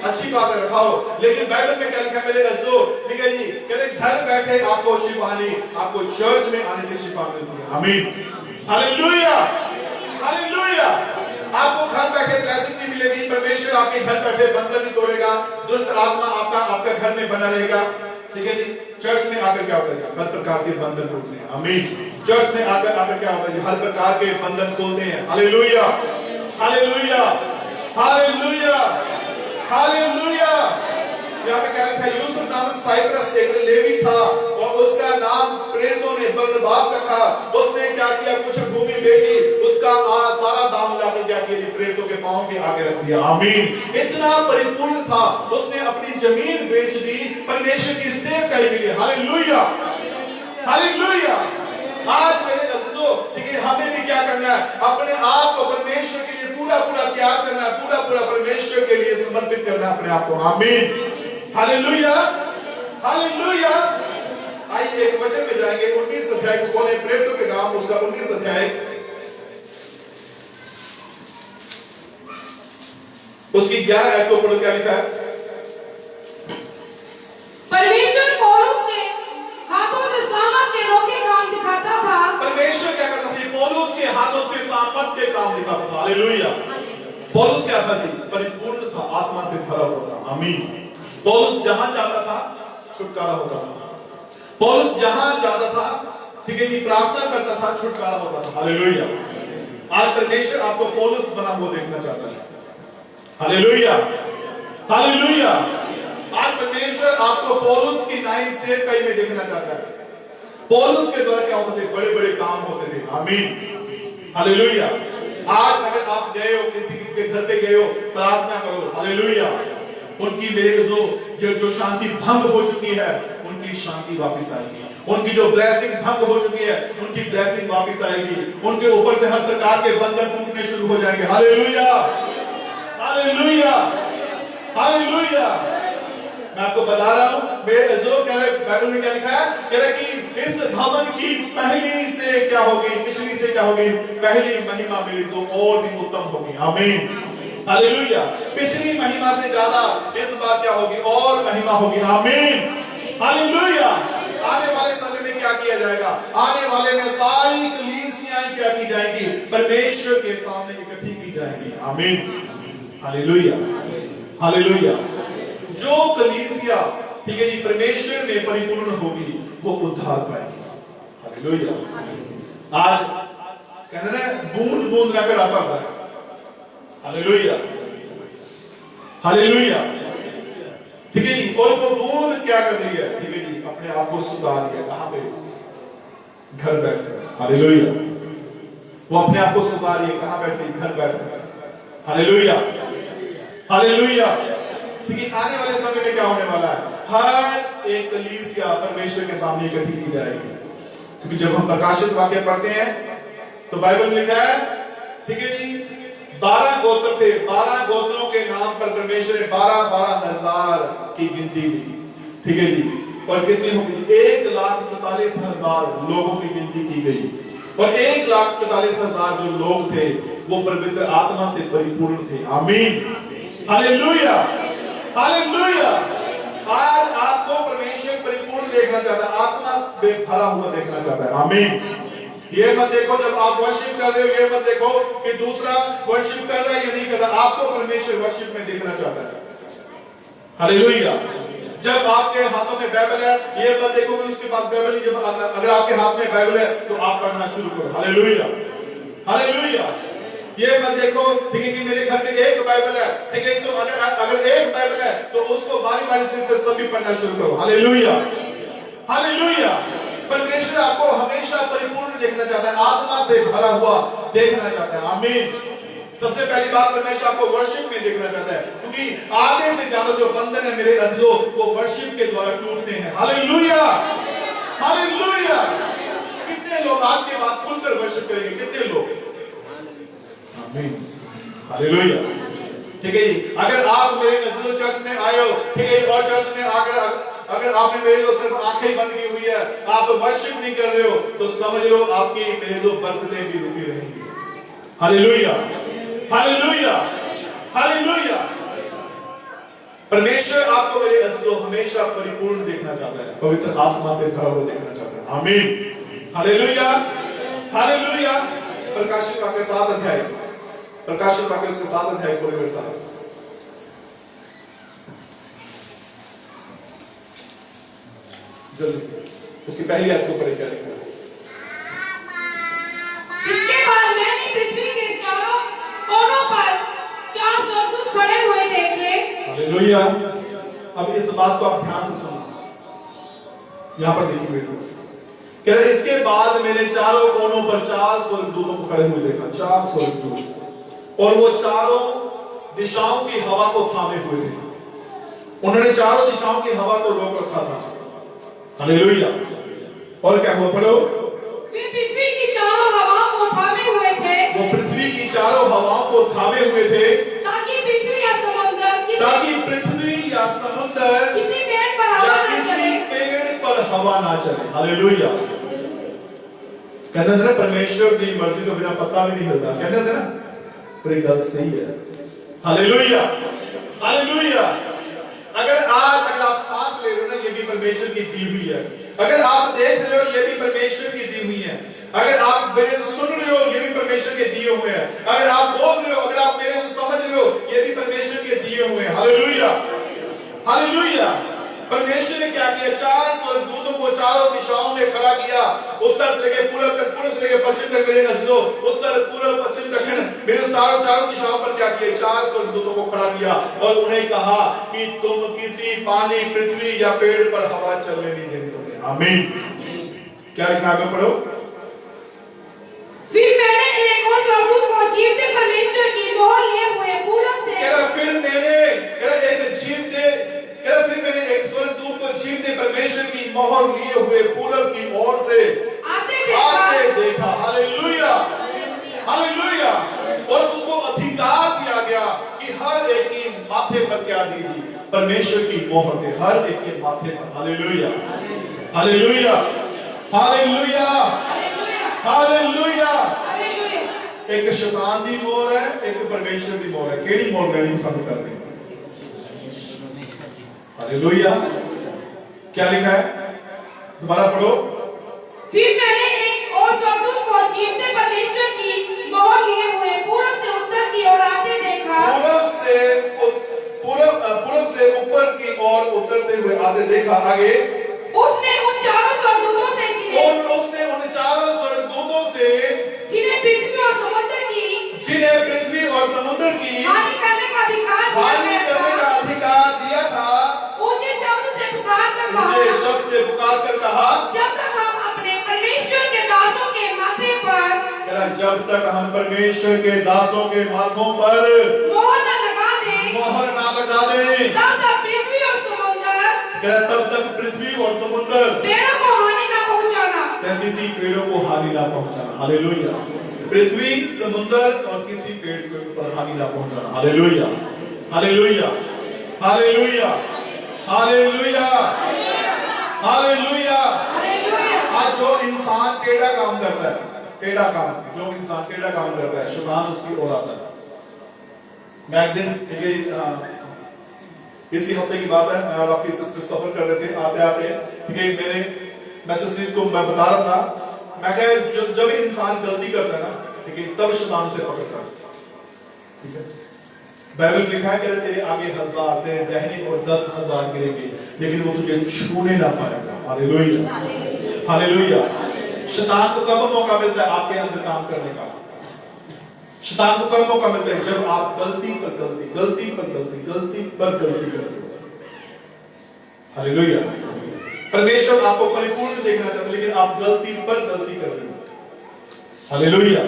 अच्छी बात है, रखाओ। लेकिन बाइबल में क्या लिखा है मेरे अज़ीज़ों, ठीक है जी, कहते घर बैठे आपको शिफा नहीं, आपको चर्च में आने से शिफा मिलती है। आमीन, हालेलुया, हालेलुया। आपको घर बैठे ब्लेसिंग नहीं मिलेगी, परमेश्वर आपके घर बैठे बंधन नहीं तोड़ेगा, दुष्ट आत्मा आपका घर में बना रहेगा। ठीक है जी, चर्च में आकर क्या होता है, हर प्रकार के बंधन टूटते हैं। आमीन। चर्च में आकर क्या होता है, हर प्रकार के बंधन खोलते हैं। Hallelujah, hallelujah, hallelujah, hallelujah. यहाँ पे क्या लिखा है, यूसुफ नामक साइप्रस एक लेवी था और उसका नाम प्रेरितों ने बरनबास रखा। उसने क्या किया, कुछ भूमि बेची, उसका सारा दाम लाकर क्या किया, प्रेरितों के पांव के आगे रख दिया। आमीन। इतना परिपूर्ण था, उसने अपनी जमीन बेच दी परमेश्वर की सेवकाई के लिए। Hallelujah, hallelujah. आज मेरे अज़ीज़ों, ठीक है, हमें भी क्या करना है, अपने आप को परमेश्वर के लिए पूरा त्याग करना है, पूरा परमेश्वर के लिए समर्पित करना है अपने आप को। आमीन, हालेलुया, हालेलुया। आइए एक वचन में जाएंगे, 19 अध्याय को खोलें, प्रेरितों के काम उसका 19 अध्याय, उसकी 11 आयत को पढ़ो। क्या लिखा है, परमेश्वर पौलुस के हाथों से सामर्थ के रोके काम दिखाता था। परमेश्वर क्या करता था, पौलुस के हाथों से सामर्थ के काम दिखाता था। हालेलुया। पौलुस क्या था, परिपूर्ण था, आत्मा से भरा हुआ था। आमीन। पौलुस जहां जाता था छुटकारा होता था, पौलुस जहां जाता था, ठीक है जी, प्रार्थना करता था, छुटकारा होता था। हालेलुया। आज परमेश्वर आपको पौलुस बना हुआ देखना चाहता है। Hallelujah, hallelujah. आज परमेश्वर आपको पौलुस की नाई सेवकाई में देखना चाहता है। पौलुस के द्वारा क्या होते थे, बड़े काम होते थे। आमीन, हालेलुया। आज अगर आप गए हो, किसी के घर पे गए हो, प्रार्थना करो। हालेलुया। उनकी मेरे जो शांति भंग हो चुकी है, उनकी शांति वापस आएगी। उनकी जो ब्लेसिंग भंग हो चुकी है, उनकी ब्लेसिंग वापस आएगी। उनके ऊपर से हर प्रकार के बंधन टूटने शुरू हो जाएंगे। Hallelujah, hallelujah, hallelujah. मैं आपको बता रहा हूं, मेरे अज़ीज़ों, बाइबल में क्या लिखा है, कह रहा है कि इस भवन की पहली से क्या होगी, पिछली से क्या होगी, पहली महिमा मिली जो और भी उत्तम होगी। आमीन, हालेलुया। पिछली महिमा से ज्यादा इस बार क्या होगी, और महिमा होगी। आमीन, हालेलुया। आने वाले समय में क्या किया जाएगा, आने वाले में सारी कलीसियाएं क्या की जाएंगी, परमेश्वर के सामने इकट्ठी की जाएंगी। आमीन, हालेलुया, हालेलुया। जो कलीसिया, ठीक है जी, परमेश्वर में परिपूर्ण होगी, वो उद्धार पाएगी। हालेलुया। आज कहते हैं बूंद बूंद में पेड़ा पड़ता है। Hallelujah, hallelujah. ठीक है जी, और वो बूंद क्या कर रही है, ठीक है जी, अपने आप को सुखा रही है। कहां पे, घर बैठकर। हालेलुया। वो अपने आप को सुखा रही है, कहां बैठ रही, घर बैठकर। Hallelujah, hallelujah. ठीक है, आने वाले समय में क्या होने वाला है, हर एक कलीसिया परमेश्वर के सामने इकट्ठी की जाएगी। क्योंकि जब हम प्रकाशित वाक्य पढ़ते हैं तो बाइबल में लिखा है, ठीक है जी, 12 गोत्र थे, 12 गोत्रों के नाम पर परमेश्वर ने 12,000 की गिनती ली। ठीक है जी, और कितनी होगी, 1,44,000 लोगों की गिनती की गई। और 1,44,000 जो लोग थे वो पवित्र आत्मा से परिपूर्ण थे। आमीन, हालेलुया, हालेलुया। आज आपको परमेश्वर परिपूर्ण देखना चाहता है, आत्मा में भरा हुआ देखना चाहता है। आमीन। ये मत देखो जब आप वर्शिप कर रहे हो, ये मत देखो कि दूसरा वर्शिप कर रहा है या नहीं कर रहा, आपको परमेश्वर वर्शिप में देखना चाहता है। हालेलुया। जब आपके हाथों में बाइबल है, ये मत देखो कि उसके पास बाइबल नहीं, जब अगर आपके हाथ में बाइबल है तो आप पढ़ना शुरू करो। Hallelujah, hallelujah. ये मत देखो, ठीक है, कि मेरे घर में एक बाइबल है, ठीक है, तो अगर एक बाइबल है तो उसको बारी से सभी पढ़ना शुरू करो। Hallelujah, hallelujah. परमेश्वर आपको हमेशा परिपूर्ण देखना चाहता है, आत्मा से भरा हुआ देखना चाहता है। आमीन। सबसे पहली बात, परमेश्वर आपको वर्शिप में देखना चाहता है, क्योंकि आधे से ज्यादा जो बंधन है मेरे अज़ीज़ों, वो वर्शिप के द्वारा टूटते हैं। Hallelujah, hallelujah. कितने लोग आज के बाद खुलकर वर्शिप करेंगे, कितने लोग? आमीन। हालेलुया। ठीक है जी, अगर आप मेरे अजीजों चर्च में आए हो, ठीक है, और चर्च में आकर अगर आपने मेरे जो सिर्फ आंखें बंद की हुई है, आप वर्शिप नहीं कर रहे हो, तो समझ लो आपकी मेरे जो बरकतें भी रुकी रहेंगी। Hallelujah, hallelujah, hallelujah. परमेश्वर आपको मेरे अजीजों हमेशा परिपूर्ण देखना चाहता है, पवित्र आत्मा से भरा हुआ देखना चाहता है। आमीन, हालेलुया, हालेलुया। प्रकाशित वाक्य 7 अध्याय, प्रकाशित वाक्य उसके 7 अध्याय खोले मेरे साथ। जल्दी से उसकी पहली आयत को पढ़े, क्या लिखा है? इसके बाद मैंने पृथ्वी के चारों कोनों पर 4 स्वर्गदूत खड़े हुए देखे। हालेलुया। अब इस बात को आप ध्यान से सुनो, यहां पर देखिए मेरी तरफ। कह रहे इसके बाद मैंने चारों कोनों पर 4 स्वर्गदूतों को खड़े हुए देखा, 4 स्वर्गदूत, और वो चारों दिशाओं की हवा को थामे हुए थे। उन्होंने चारों दिशाओं की हवा को रोक रखा था। हालेलुया। और क्या हुआ, पढ़ो। वे पृथ्वी की चारों हवाओं को थामे हुए थे। वो पृथ्वी की चारों हवाओं को थामे हुए थे, ताकि पृथ्वी या समुद्र किसी पेड़ पर हवा या न किसी चले। पेड़ पर हवा ना चले। हालेलुया। कहते थे ना, परमेश्वर की मर्जी के बिना पत्ता भी नहीं हिलता, कहते थे ना, पर ये गल सही है। Hallelujah, hallelujah. अगर आप सांस ले रहे हो ना, ये भी परमेश्वर की दी हुई है। अगर आप देख रहे हो, ये भी परमेश्वर की दी हुई है। अगर आप मेरे सुन रहे हो, ये भी परमेश्वर के दिए हुए हैं। अगर आप बोल रहे हो, अगर आप मेरे को समझ रहे हो, ये भी परमेश्वर के दिए हुए हैं। Hallelujah, hallelujah. परमेश्वर ने क्या किया, 4 स्वर्गदूतों को चारों दिशाओं में खड़ा किया, उत्तर से लेकर पूर्व तक, पूर्व से लेकर पश्चिम तक। मेरे नजरों उत्तर, पूर्व, पश्चिम, दक्षिण, मेरे चारों दिशाओं पर क्या किया, 4 स्वर्गदूतों को खड़ा किया और उन्हें कहा कि तुम किसी पानी, पृथ्वी या पेड़ पर हवा चलने नहीं देनी तुम्हें। आमीन। क्या लिखा, आगे पढ़ो। फिर मैंने एक और स्वर्गदूत को जीवते परमेश्वर की मोहर लिए हुए पूरब से। फिर मैंने एक स्वर्गदूत को जीवते परमेश्वर की मोहर लिए हुए पूरब की ओर से आते देखा। Hallelujah, hallelujah. और उसको अधिकार दिया गया कि हर एक के माथे पर क्या दीजिए, परमेश्वर की मोहर दे, हर एक के माथे पर। Hallelujah, hallelujah, hallelujah, hallelujah. एक शैतान दी मोहर है, एक परमेश्वर दी मोहर है। केड़ी मोहर लेनी पसंद करते हैं? हालेलुया। क्या लिखा है, दोबारा पढ़ो। फिर मैंने एक और स्वर्गदूत को जीवते परमेश्वर की मोहर लिए हुए पूरब से उत्तर की ओर आते देखा। पूरब से ऊपर की ओर उतरते हुए आते देखा। आगे, उसने उन चारों स्वर्गदूतों से जिन्हें पृथ्वी और समुद्र की हानि करने का अधिकार दिया था, ऊंचे शब्द से पुकार कर कहा, जब तक हम अपने परमेश्वर के दासों के माथे पर, जब तक हम परमेश्वर के दासों के माथों पर मोहर न लगा दे, तब तक पृथ्वी और समुद्र पेड़ों को हानि न पहुंचाना। किसी पेड़ों को हानि ना पहुंचाना। हालेलुया। पृथ्वी, समुद्र और किसी पेड़ के ऊपर हानि ना पहुंचाना। Hallelujah, hallelujah, hallelujah, hallelujah, hallelujah. आज जो इंसान टेढ़ा काम करता है, जो इंसान टेढ़ा काम करता है, शैतान उसकी ओर आता है। मैं एक दिन, ठीक है, इसी हफ्ते की बात है, मैं और आपकी सिस्टर सफर कर रहे थे, आते आते, ठीक है, मैंने मैसेज को मैं बता रहा था, मैं कह जब इंसान गलती करता है ना, ठीक है, तब शैतान उसे पकड़ता है। ठीक है, बाइबल में लिखा है कि तेरे आगे 1000, तेरे दाहिने और 10,000 गिरेंगे, लेकिन वो तुझे छूने ना पाएगा। Hallelujah, hallelujah. शैतान को कब मौका मिलता है आपके अंदर काम करने का? शैतान को कब मौका मिलता है? जब आप गलती पर गलती करते हो। हालेलुया। परमेश्वर आपको परिपूर्ण देखना चाहता है, लेकिन आप गलती पर गलती कर रहे हो। Hallelujah,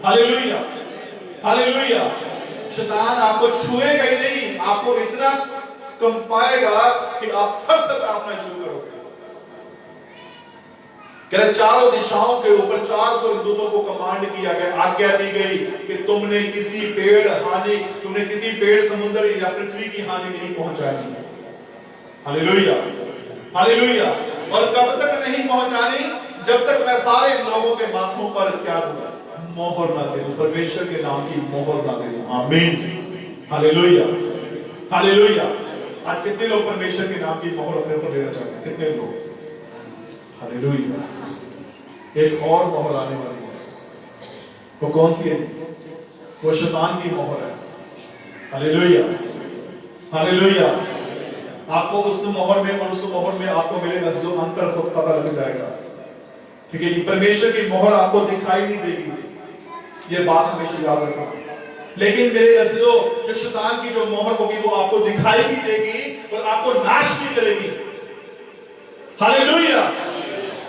hallelujah, hallelujah. शैतान आपको छुएगा ही नहीं, आपको इतना कंपाएगा कि आप थर थर कांपना शुरू करोगे। कह रहे चारों दिशाओं के ऊपर 4 स्वर्गदूतों को कमांड किया गया, आज्ञा दी गई कि तुमने किसी पेड़ समुद्र या पृथ्वी की हानि नहीं पहुंचानी। Hallelujah, hallelujah. और कब तक नहीं पहुंचानी? जब तक मैं सारे लोगों के माथों पर क्या दूंगा? मोहर ना दे दूं, परमेश्वर के नाम की मोहर ना दे दूं। आमीन, हालेलुया, हालेलुया। आज कितने लोग परमेश्वर के नाम की मोहर अपने ऊपर लेना चाहते हैं? कितने लोग? हालेलुया। एक और मोहर आने वाली है, वो कौन सी है? वो शैतान की मोहर है। Hallelujah, hallelujah. आपको उस मोहर में और उस मोहर में आपको मिलेगा जो अंतर पता लग जाएगा। ठीक है जी, परमेश्वर की मोहर आपको दिखाई नहीं देगी, ये बात हमेशा याद रखना। लेकिन मेरे अजीजों, जो शैतान की जो मोहर होगी वो आपको दिखाई भी देगी और आपको नाश भी करेगी। Hallelujah,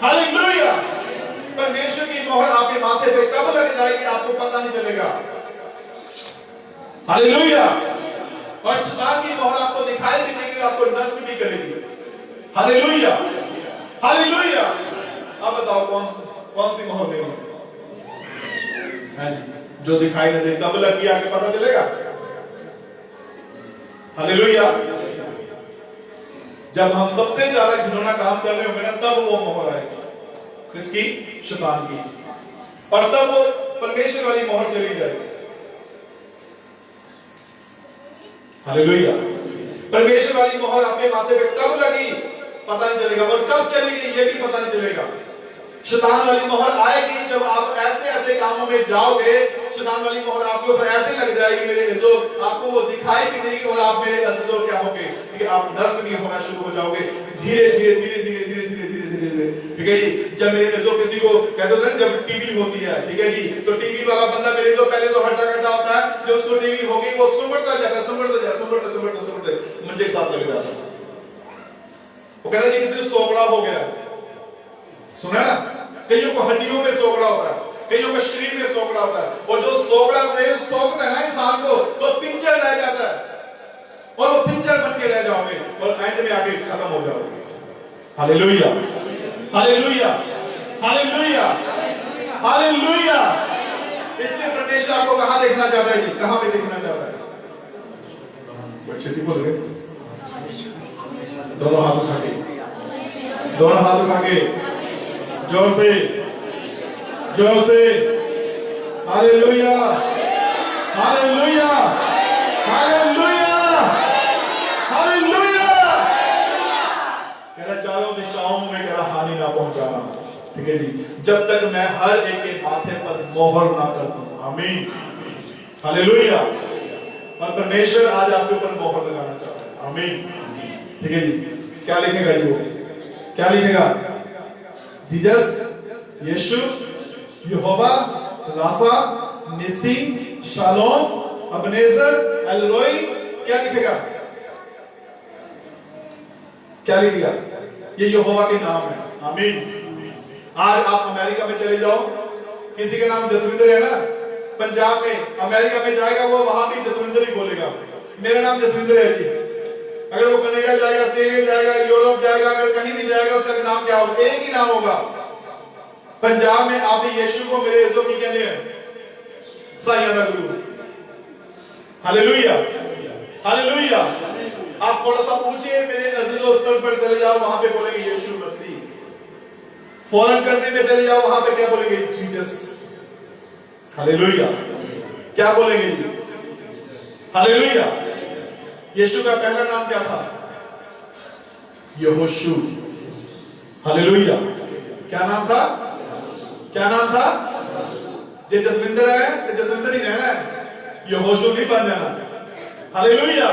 hallelujah. परमेश्वर की मोहर आपके माथे पे कब लग जाएगी आपको पता नहीं चलेगा। हालेलुया। और शैतान की मोहर आपको दिखाई भी देगी, आपको नष्ट भी करेगी। Hallelujah, hallelujah. अब बताओ कौन सी मोहर लेनी है? जो दिखाई न दे, कब लगी आके पता चलेगा। हालेलुया। जब हम सबसे ज्यादा घिनौना काम कर रहे होंगे ना, तब वो मोहर आएगी। किसकी? शैतान की। और तब वो परमेश्वर वाली मोहर चली जाएगी। हालेलुया। परमेश्वर वाली मोहर आपके माथे पे कब लगी पता नहीं चलेगा, और कब चली गई ये भी पता नहीं चलेगा। शैतान वाली मोहर आएगी जब आप ऐसे ऐसे कामों में जाओगे। शैतान वाली मोहर आपके ऊपर ऐसे लग जाएगी मेरे अजीजों, आपको वो दिखाई भी देगी और आप मेरे अजीजों क्या होंगे कि आप नष्ट भी होना शुरू हो जाओगे धीरे धीरे धीरे धीरे धीरे धीरे धीरे धीरे धीरे। ठीक है जी। जब मेरे अजीजों किसी को कहते थे जब टीबी होती है, ठीक है जी, तो टीबी वाला बंदा मेरे तो पहले तो हट्टा कट्टा होता है, जब उसको टीबी हो गई वो सुमड़ता जाता है, सुमड़ते मुझे एक साथ लग जाता है। वो कहता है जी किसी को सोगड़ा हो गया, सुना ना, कईयों को हड्डियों में सोगड़ा होता है, कईयों को शरीर में सोगड़ा होता है, और जो सोगड़ा सोगता है ना इंसान को, तो पिंजर रह जाता है और वो पिंजर बन के रह जाओगे और एंड में आके खत्म हो जाओगे। Hallelujah, hallelujah, hallelujah, hallelujah. इसलिए परमेश्वर आपको कहां देखना चाहता है जी? कहां पे देखना चाहता है? बोल गए। दोनों हाथ उठा के, दोनों हाथ उठा के जोर से, जोर से। Hallelujah, hallelujah, hallelujah, hallelujah. कहना चारों दिशाओं में कहना हानि ना पहुंचाना। ठीक है जी, जब तक मैं हर एक के माथे पर मोहर ना कर दूं। आमीन, हालेलुया। और परमेश्वर आज आपके ऊपर मोहर लगाना चाहता है। आमीन। ठीक है जी। क्या लिखेगा जी? वो क्या लिखेगा? जीसस, यीशु, यहोवा, राफा, निसी, शालोम, अबनेजर, एलरोई। क्या लिखेगा? क्या लिखेगा? ये यहोवा के नाम है। आमीन। आज आप अमेरिका में चले जाओ, किसी का नाम जसविंदर है ना, पंजाब में, अमेरिका में जाएगा वो वहां भी जसविंदर ही बोलेगा। मेरा नाम जसविंदर है जी। अगर वो कनाडा जाएगा, ऑस्ट्रेलिया जाएगा, यूरोप जाएगा, अगर कहीं भी जाएगा उसका नाम क्या होगा? एक ही नाम होगा। पंजाब में आपने यीशु को मेरे इज्जत की कहने हैं साईं दा गुरु। Hallelujah, hallelujah. आप थोड़ा सा ऊंचे मेरे अजीजों स्तर पर चले जाओ, वहां पे बोलेंगे यीशु मसीह। फॉरेन कंट्री में चले जाओ, वहां पे क्या बोलेंगे? जीसस। हालेलुया। क्या बोलेंगे जी? हालेलुया। यीशु का पहला नाम क्या था? यहोशू। हालेलुया। क्या नाम था? क्या नाम था? जे जसविंदर है तो जसविंदर ही रहना है, यहोशू भी बन जाना। हालेलुया।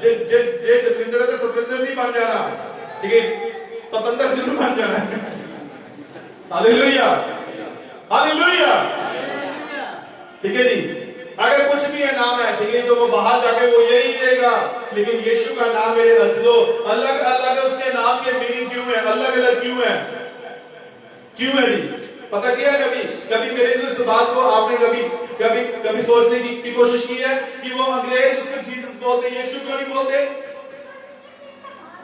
जे जे जे जसविंदर है तो सतविंदर नहीं बन जाना, ठीक है, पतंदर जरूर बन जाना। Hallelujah, hallelujah. ठीक है जी। अगर कुछ भी है नाम है, ठीक है, तो वो बाहर जाके वो यही रहेगा, लेकिन यीशु का नाम मेरे अजीजों अलग अलग है। उसके नाम के मीनिंग क्यों है? अलग अलग क्यों है? क्यों है जी? पता किया कभी? कभी मेरे इस बात को आपने कभी कभी कभी सोचने की कोशिश की है कि वो अंग्रेज उसको जीसस बोलते, यीशु क्यों नहीं बोलते?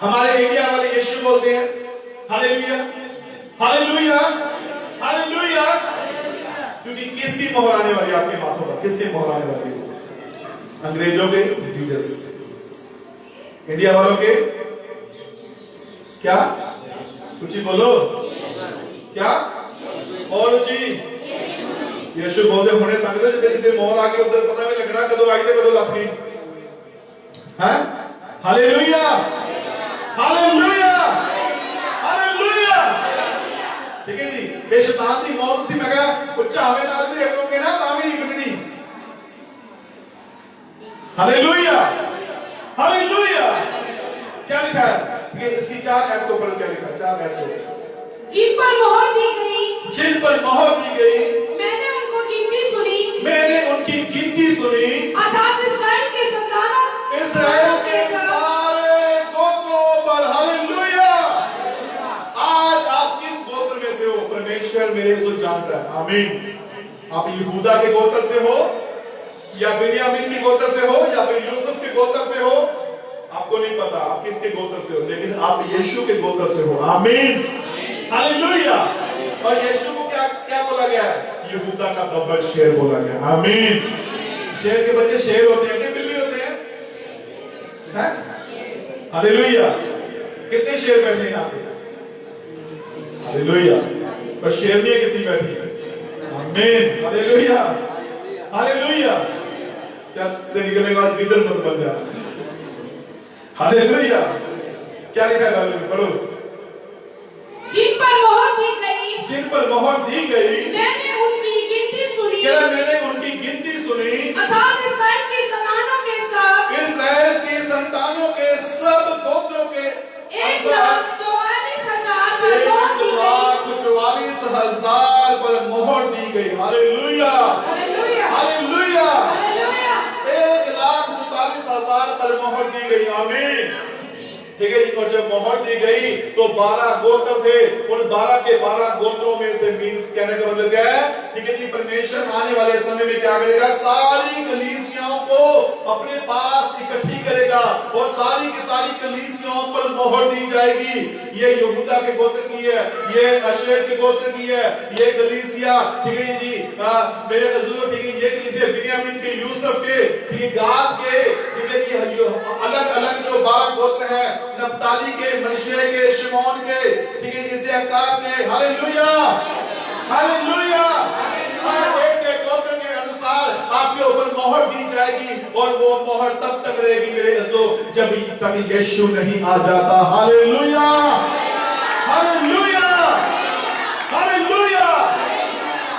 हमारे इंडिया वाले यीशु बोलते हैं। Hallelujah, hallelujah, hallelujah. क्योंकि किसकी मोहर आने वाली है आपके माथों पर? किसकी मोहर आने वाली है? अंग्रेजों के? जीसस। इंडिया वालों के? क्या? कुछ ही बोलो। क्या? और जी यीशु बोलते होने संगत जिते जिते मोहर आ गई उधर पता भी लगना कदों आई ते कदों लथ गई। हैं? Hallelujah, hallelujah, hallelujah. ठीक है जी। ये शैतान दी मौत थी। मैं कहा वो चावे नाल भी रखोगे ना तां भी नहीं कटनी। Hallelujah, hallelujah. क्या लिखा है? ये इसकी 4 आयत को पढ़ो। क्या लिखा है? 4 आयत को। जिन पर मोहर दी गई, जिन पर मोहर दी गई, मैंने उनको गिनती सुनी, मैंने उनकी गिनती सुनी, अर्थात इस्राएल के संतानों, इस्राएल के सारे गोत्रों पर। हालेलुया। आज आप किस गोत्र में से हो? परमेश्वर मेरे को जानता है। आमीन। आप यहूदा के गोत्र से हो या बिन्यामीन के गोत्र से हो या फिर यूसुफ के गोत्र से हो, आपको नहीं पता आप किसके गोत्र से हो, लेकिन आप यीशु के गोत्र से हो। आमीन, हालेलुया। और यीशु को क्या क्या बोला गया है? यहूदा का बब्बर शेर बोला गया। आमीन। शेर के बच्चे शेर होते हैं कि बिल्ली होते हैं? हालेलुया। कितने शेर बैठे हैं यहाँ पे? हालेलुया। और शेरनियां कितनी बैठी है? आमीन, हालेलुया, हालेलुया। चर्च से निकलने के बाद लीडर मत बन जाना। हालेलुया। क्या लिखा है बाइबल में? पढ़ो। जिन पर मोहर दी गई, जिन पर मोहर दी गई, मैंने उनकी गिनती सुनी, क्या मैंने उनकी गिनती सुनी, अर्थात इस्राएल के संतानों के सब, इस्राएल के संतानों के सब गोत्रों के 1,44,000 पर मोहर दी गई। 1,44,000 पर मोहर दी गई। Hallelujah, hallelujah, hallelujah. हालेलुया। 1,44,000 पर मोहर दी गई। आमीन। ठीक है जी। और जब मोहर दी गई तो 12 गोत्र थे। उन 12 के 12 गोत्रों में से मींस कहने का मतलब क्या है? ठीक है जी। परमेश्वर आने वाले समय में क्या करेगा? सारी कलीसियाओं को अपने पास इकट्ठी करेगा और सारी की सारी कलीसियाओं पर मोहर दी जाएगी। ये यहूदा के गोत्र की है, ये आशेर के गोत्र की है, ये कलीसिया, ठीक है जी, मेरे बुजुर्ग, ठीक है, ये कलीसिया बिन्यामीन के, यूसुफ के, ठीक है, गाद के, ठीक है जी, अलग अलग जो 12 गोत्र हैं, नप्ताली के, मनश्शे के, शिमोन के, ठीक है, इस्साकार के। Hallelujah, hallelujah. हर एक के गोत्र के अनुसार आपके ऊपर मोहर दी जाएगी और वो मोहर तब तक रहेगी मेरे अज़ीज़ों जब तक यीशु नहीं आ जाता। Hallelujah, hallelujah, hallelujah.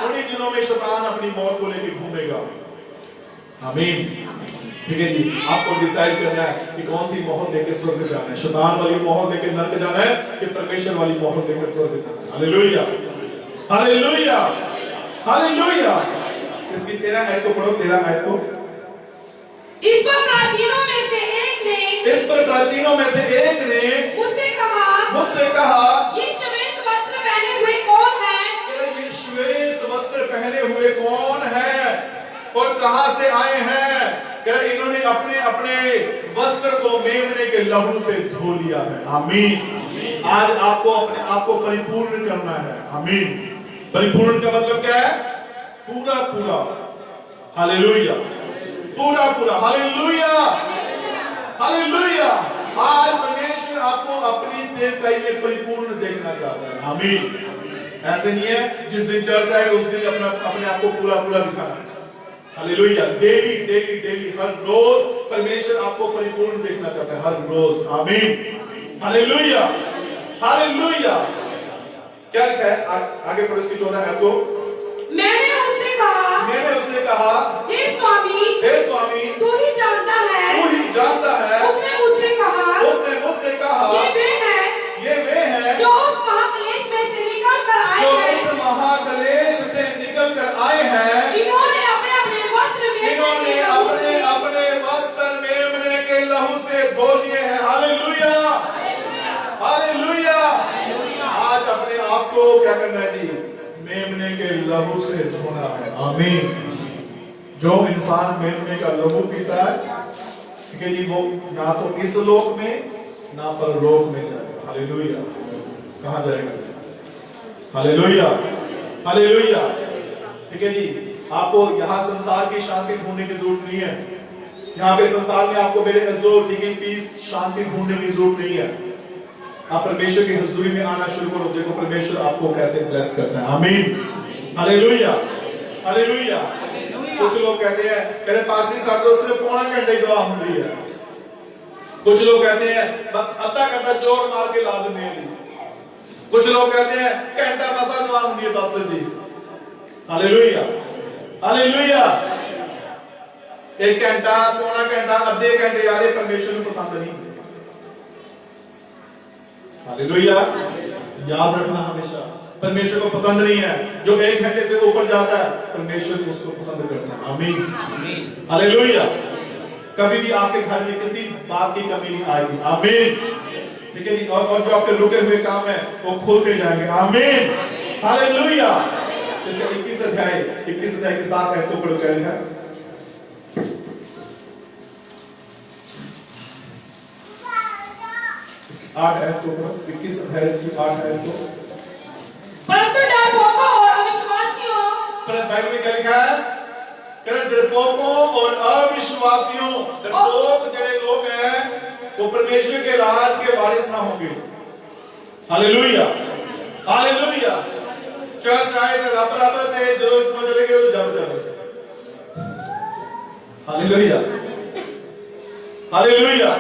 उन्हीं दिनों में शैतान अपनी मौत को लेकर घूमेगा। आमीन। ठीक है जी। आपको डिसाइड करना है कि कौन सी मोहर लेके स्वर्ग जाना है। शैतान वाली मोहर लेके नरक जाना है कि परमेश्वर वाली मोहर लेकर स्वर्ग जाना है। Hallelujah, hallelujah, hallelujah. इसकी 13 आयत को पढ़ो। 13 आयत को। इस पर प्राचीनों में से एक ने, इस पर प्राचीनों में से एक ने मुझसे कहा, ये श्वेत वस्त्र पहने हुए कौन है? ये श्वेत वस्त्र पहने हुए कौन है और कहां से आए हैं? इन्होंने अपने अपने वस्त्र को मेमने के लहू से धो लिया है। आमीन। आज आपको अपने आप को परिपूर्ण करना है। आमीन। परिपूर्ण का मतलब क्या है? पूरा पूरा। हालेलुया, पूरा पूरा। Hallelujah, hallelujah. आज परमेश्वर आपको अपनी सेवकाई में परिपूर्ण देखना चाहता है। आमीन। ऐसे नहीं है जिस दिन चर्च आए उस दिन अपने आप को पूरा पूरा दिखाना। हालेलुया। डेली डेली डेली हर रोज परमेश्वर आपको परिपूर्ण देखना चाहता है। हर रोज। आमीन। Hallelujah, hallelujah. क्या लिखा है? आगे पढ़ो इसकी 14 आयत को। मैंने उससे कहा, हे स्वामी, तू ही जानता है। उसने मुझसे कहा, ये वे हैं जो उस महाक्लेश से निकल कर आए हैं। इन्होंने अपने अपने वस्त्र मेमने के लहू से धो लिए हैं। Hallelujah, hallelujah. आज अपने आप को क्या करना है जी? मेमने के लहू से धोना है। आमीन। जो इंसान मेमने का लहू पीता है, ठीक है जी, वो ना तो इस लोक में ना परलोक में जाएगा। हालेलुया। कहां जाएगा? Hallelujah, hallelujah. ठीक है जी, आपको यहाँ संसार की शांति ढूंढने की जरूरत नहीं है। यहाँ पे संसार में आपको मेरे ठीक है पीस शांति ढूंढने की जरूरत नहीं है। आप परमेश्वर की हजूरी में आना शुरू करो, देखो परमेश्वर आपको कैसे ब्लेस करता है। आमीन, हालेलुया, हालेलुया। कुछ लोग कहते हैं मेरे पास साहब तो सिर्फ पौना घंटे ही दुआ होती है। कुछ लोग कहते हैं अद्धा घंटा जोर मार के ला देने। कुछ लोग कहते हैं घंटा मसा दुआ होती है पास्टर जी। Hallelujah, hallelujah. एक घंटा, पौना घंटा, आधे घंटे वाले परमेश्वर को पसंद नहीं। हालेलुया, याद रखना हमेशा परमेश्वर को पसंद नहीं है। जो एक घंटे से ऊपर जाता है परमेश्वर उसको पसंद करता है। आमीन, हालेलुया। कभी भी आपके घर में किसी बात की कमी नहीं आएगी। आमीन, ठीक है जी। और जो आपके रुके हुए काम है वो खुलते जाएंगे। आमीन, हालेलुया। इसका 21 अध्याय के साथ है तो पढ़ो क्या लिखा है। 8 है तो 21 अध्याय की 8 है तो परंतु डरपोकों और अविश्वासियों, पर बाइबल में क्या लिखा है? डरपोकों और अविश्वासियों, डरपोक जड़े लोग हैं वो परमेश्वर के राज के वारिस ना होंगे। Hallelujah, hallelujah. चर्च आए थे बराबर थे, जो चले गए तो जब हालेलुया, हालेलुया।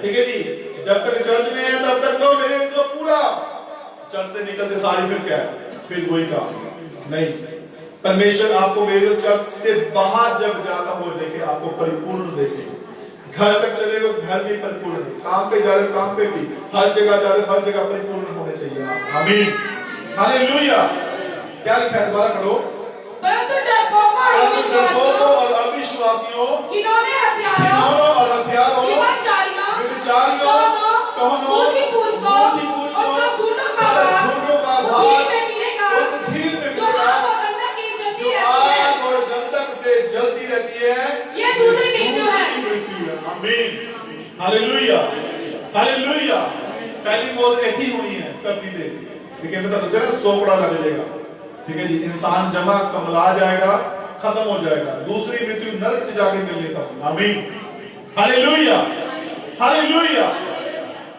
ठीक है जी, जब तक चर्च में है तब तक तो मेरे जो पूरा चर्च से निकलते सारी फिर क्या है, फिर वही काम नहीं। परमेश्वर आपको मेरे चर्च से बाहर जब जाता हुआ देखे, आपको परिपूर्ण देखे। घर तक चले गए, घर भी परिपूर्ण है। काम पे जा रहे, काम पे भी, हर जगह जा रहे, हर जगह परिपूर्ण होने चाहिए आप। आमीन, हालेलुया। क्या लिखा है दोबारा पढ़ो। परंतु डरपोकों और अविश्वासियों, इन्होंने हथियारों और हथियारों, व्यभिचारियों, कहोनों, मूर्ति पूजकों और सब झूठों का भाग उस झील में मिलेगा जो आग और गंधक से जलती रहती है। ये दूसरी मृत्यु है। आमीन, हालेलुया, हालेलुया। पहली मौत ऐसी होनी है, करती दे। ठीक है, मतलब दसे ना सोपड़ा लग जाएगा। ठीक है जी, इंसान जमा कमला जाएगा, खत्म हो जाएगा। दूसरी मृत्यु नरक से जाके मिलने का। आमीन, हालेलुया, हालेलुया।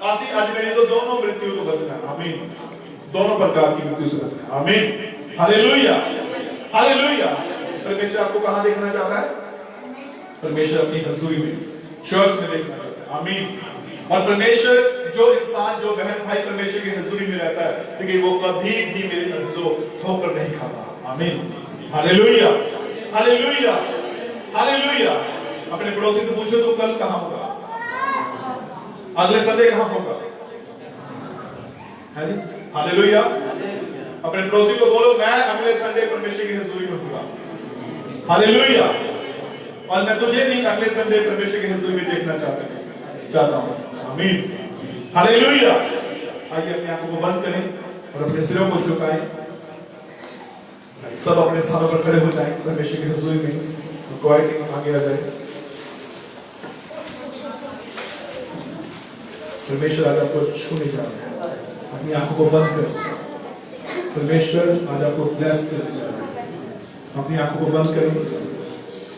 आसी आज मेरी तो दोनों मृत्यु को बचना है। आमीन, दोनों प्रकार की मृत्यु से बचना है। आमीन, हालेलुया, हालेलुया। परमेश्वर आपको कहां देखना चाहता है? परमेश्वर अपनी हजूरी में, चर्च में देखना चाहता है। आमीन। और परमेश्वर, जो इंसान, जो बहन भाई परमेश्वर की हजूरी में रहता है, ठीक है, वो कभी भी मेरे अज़ीज़ों ठोकर नहीं खाता। आमीन, हालेलुया, हालेलुया, हालेलुया। अपने पड़ोसी से पूछो तो कल कहां होगा, अगले संडे कहां होगा? है जी, हालेलुया। अपने पड़ोसी को बोलो मैं अगले संडे परमेश्वर की हजूरी में होगा। हालेलुया। और मैं तुझे भी अगले संडे परमेश्वर की हजूरी में देखना चाहता हूं। आमीन, हालेलुया। आइए अपनी आंखों को बंद करें और अपने सिरों को झुकाएं। सब अपने स्थानों पर खड़े हो जाएं परमेश्वर की हजूरी में। क्वाइटी में आगे आ जाए। परमेश्वर आज आपको छूने जा रहे हैं। अपनी आंखों को बंद करें। परमेश्वर आज आपको ब्लेस करने जा रहे हैं। अपनी आंखों को बंद करें।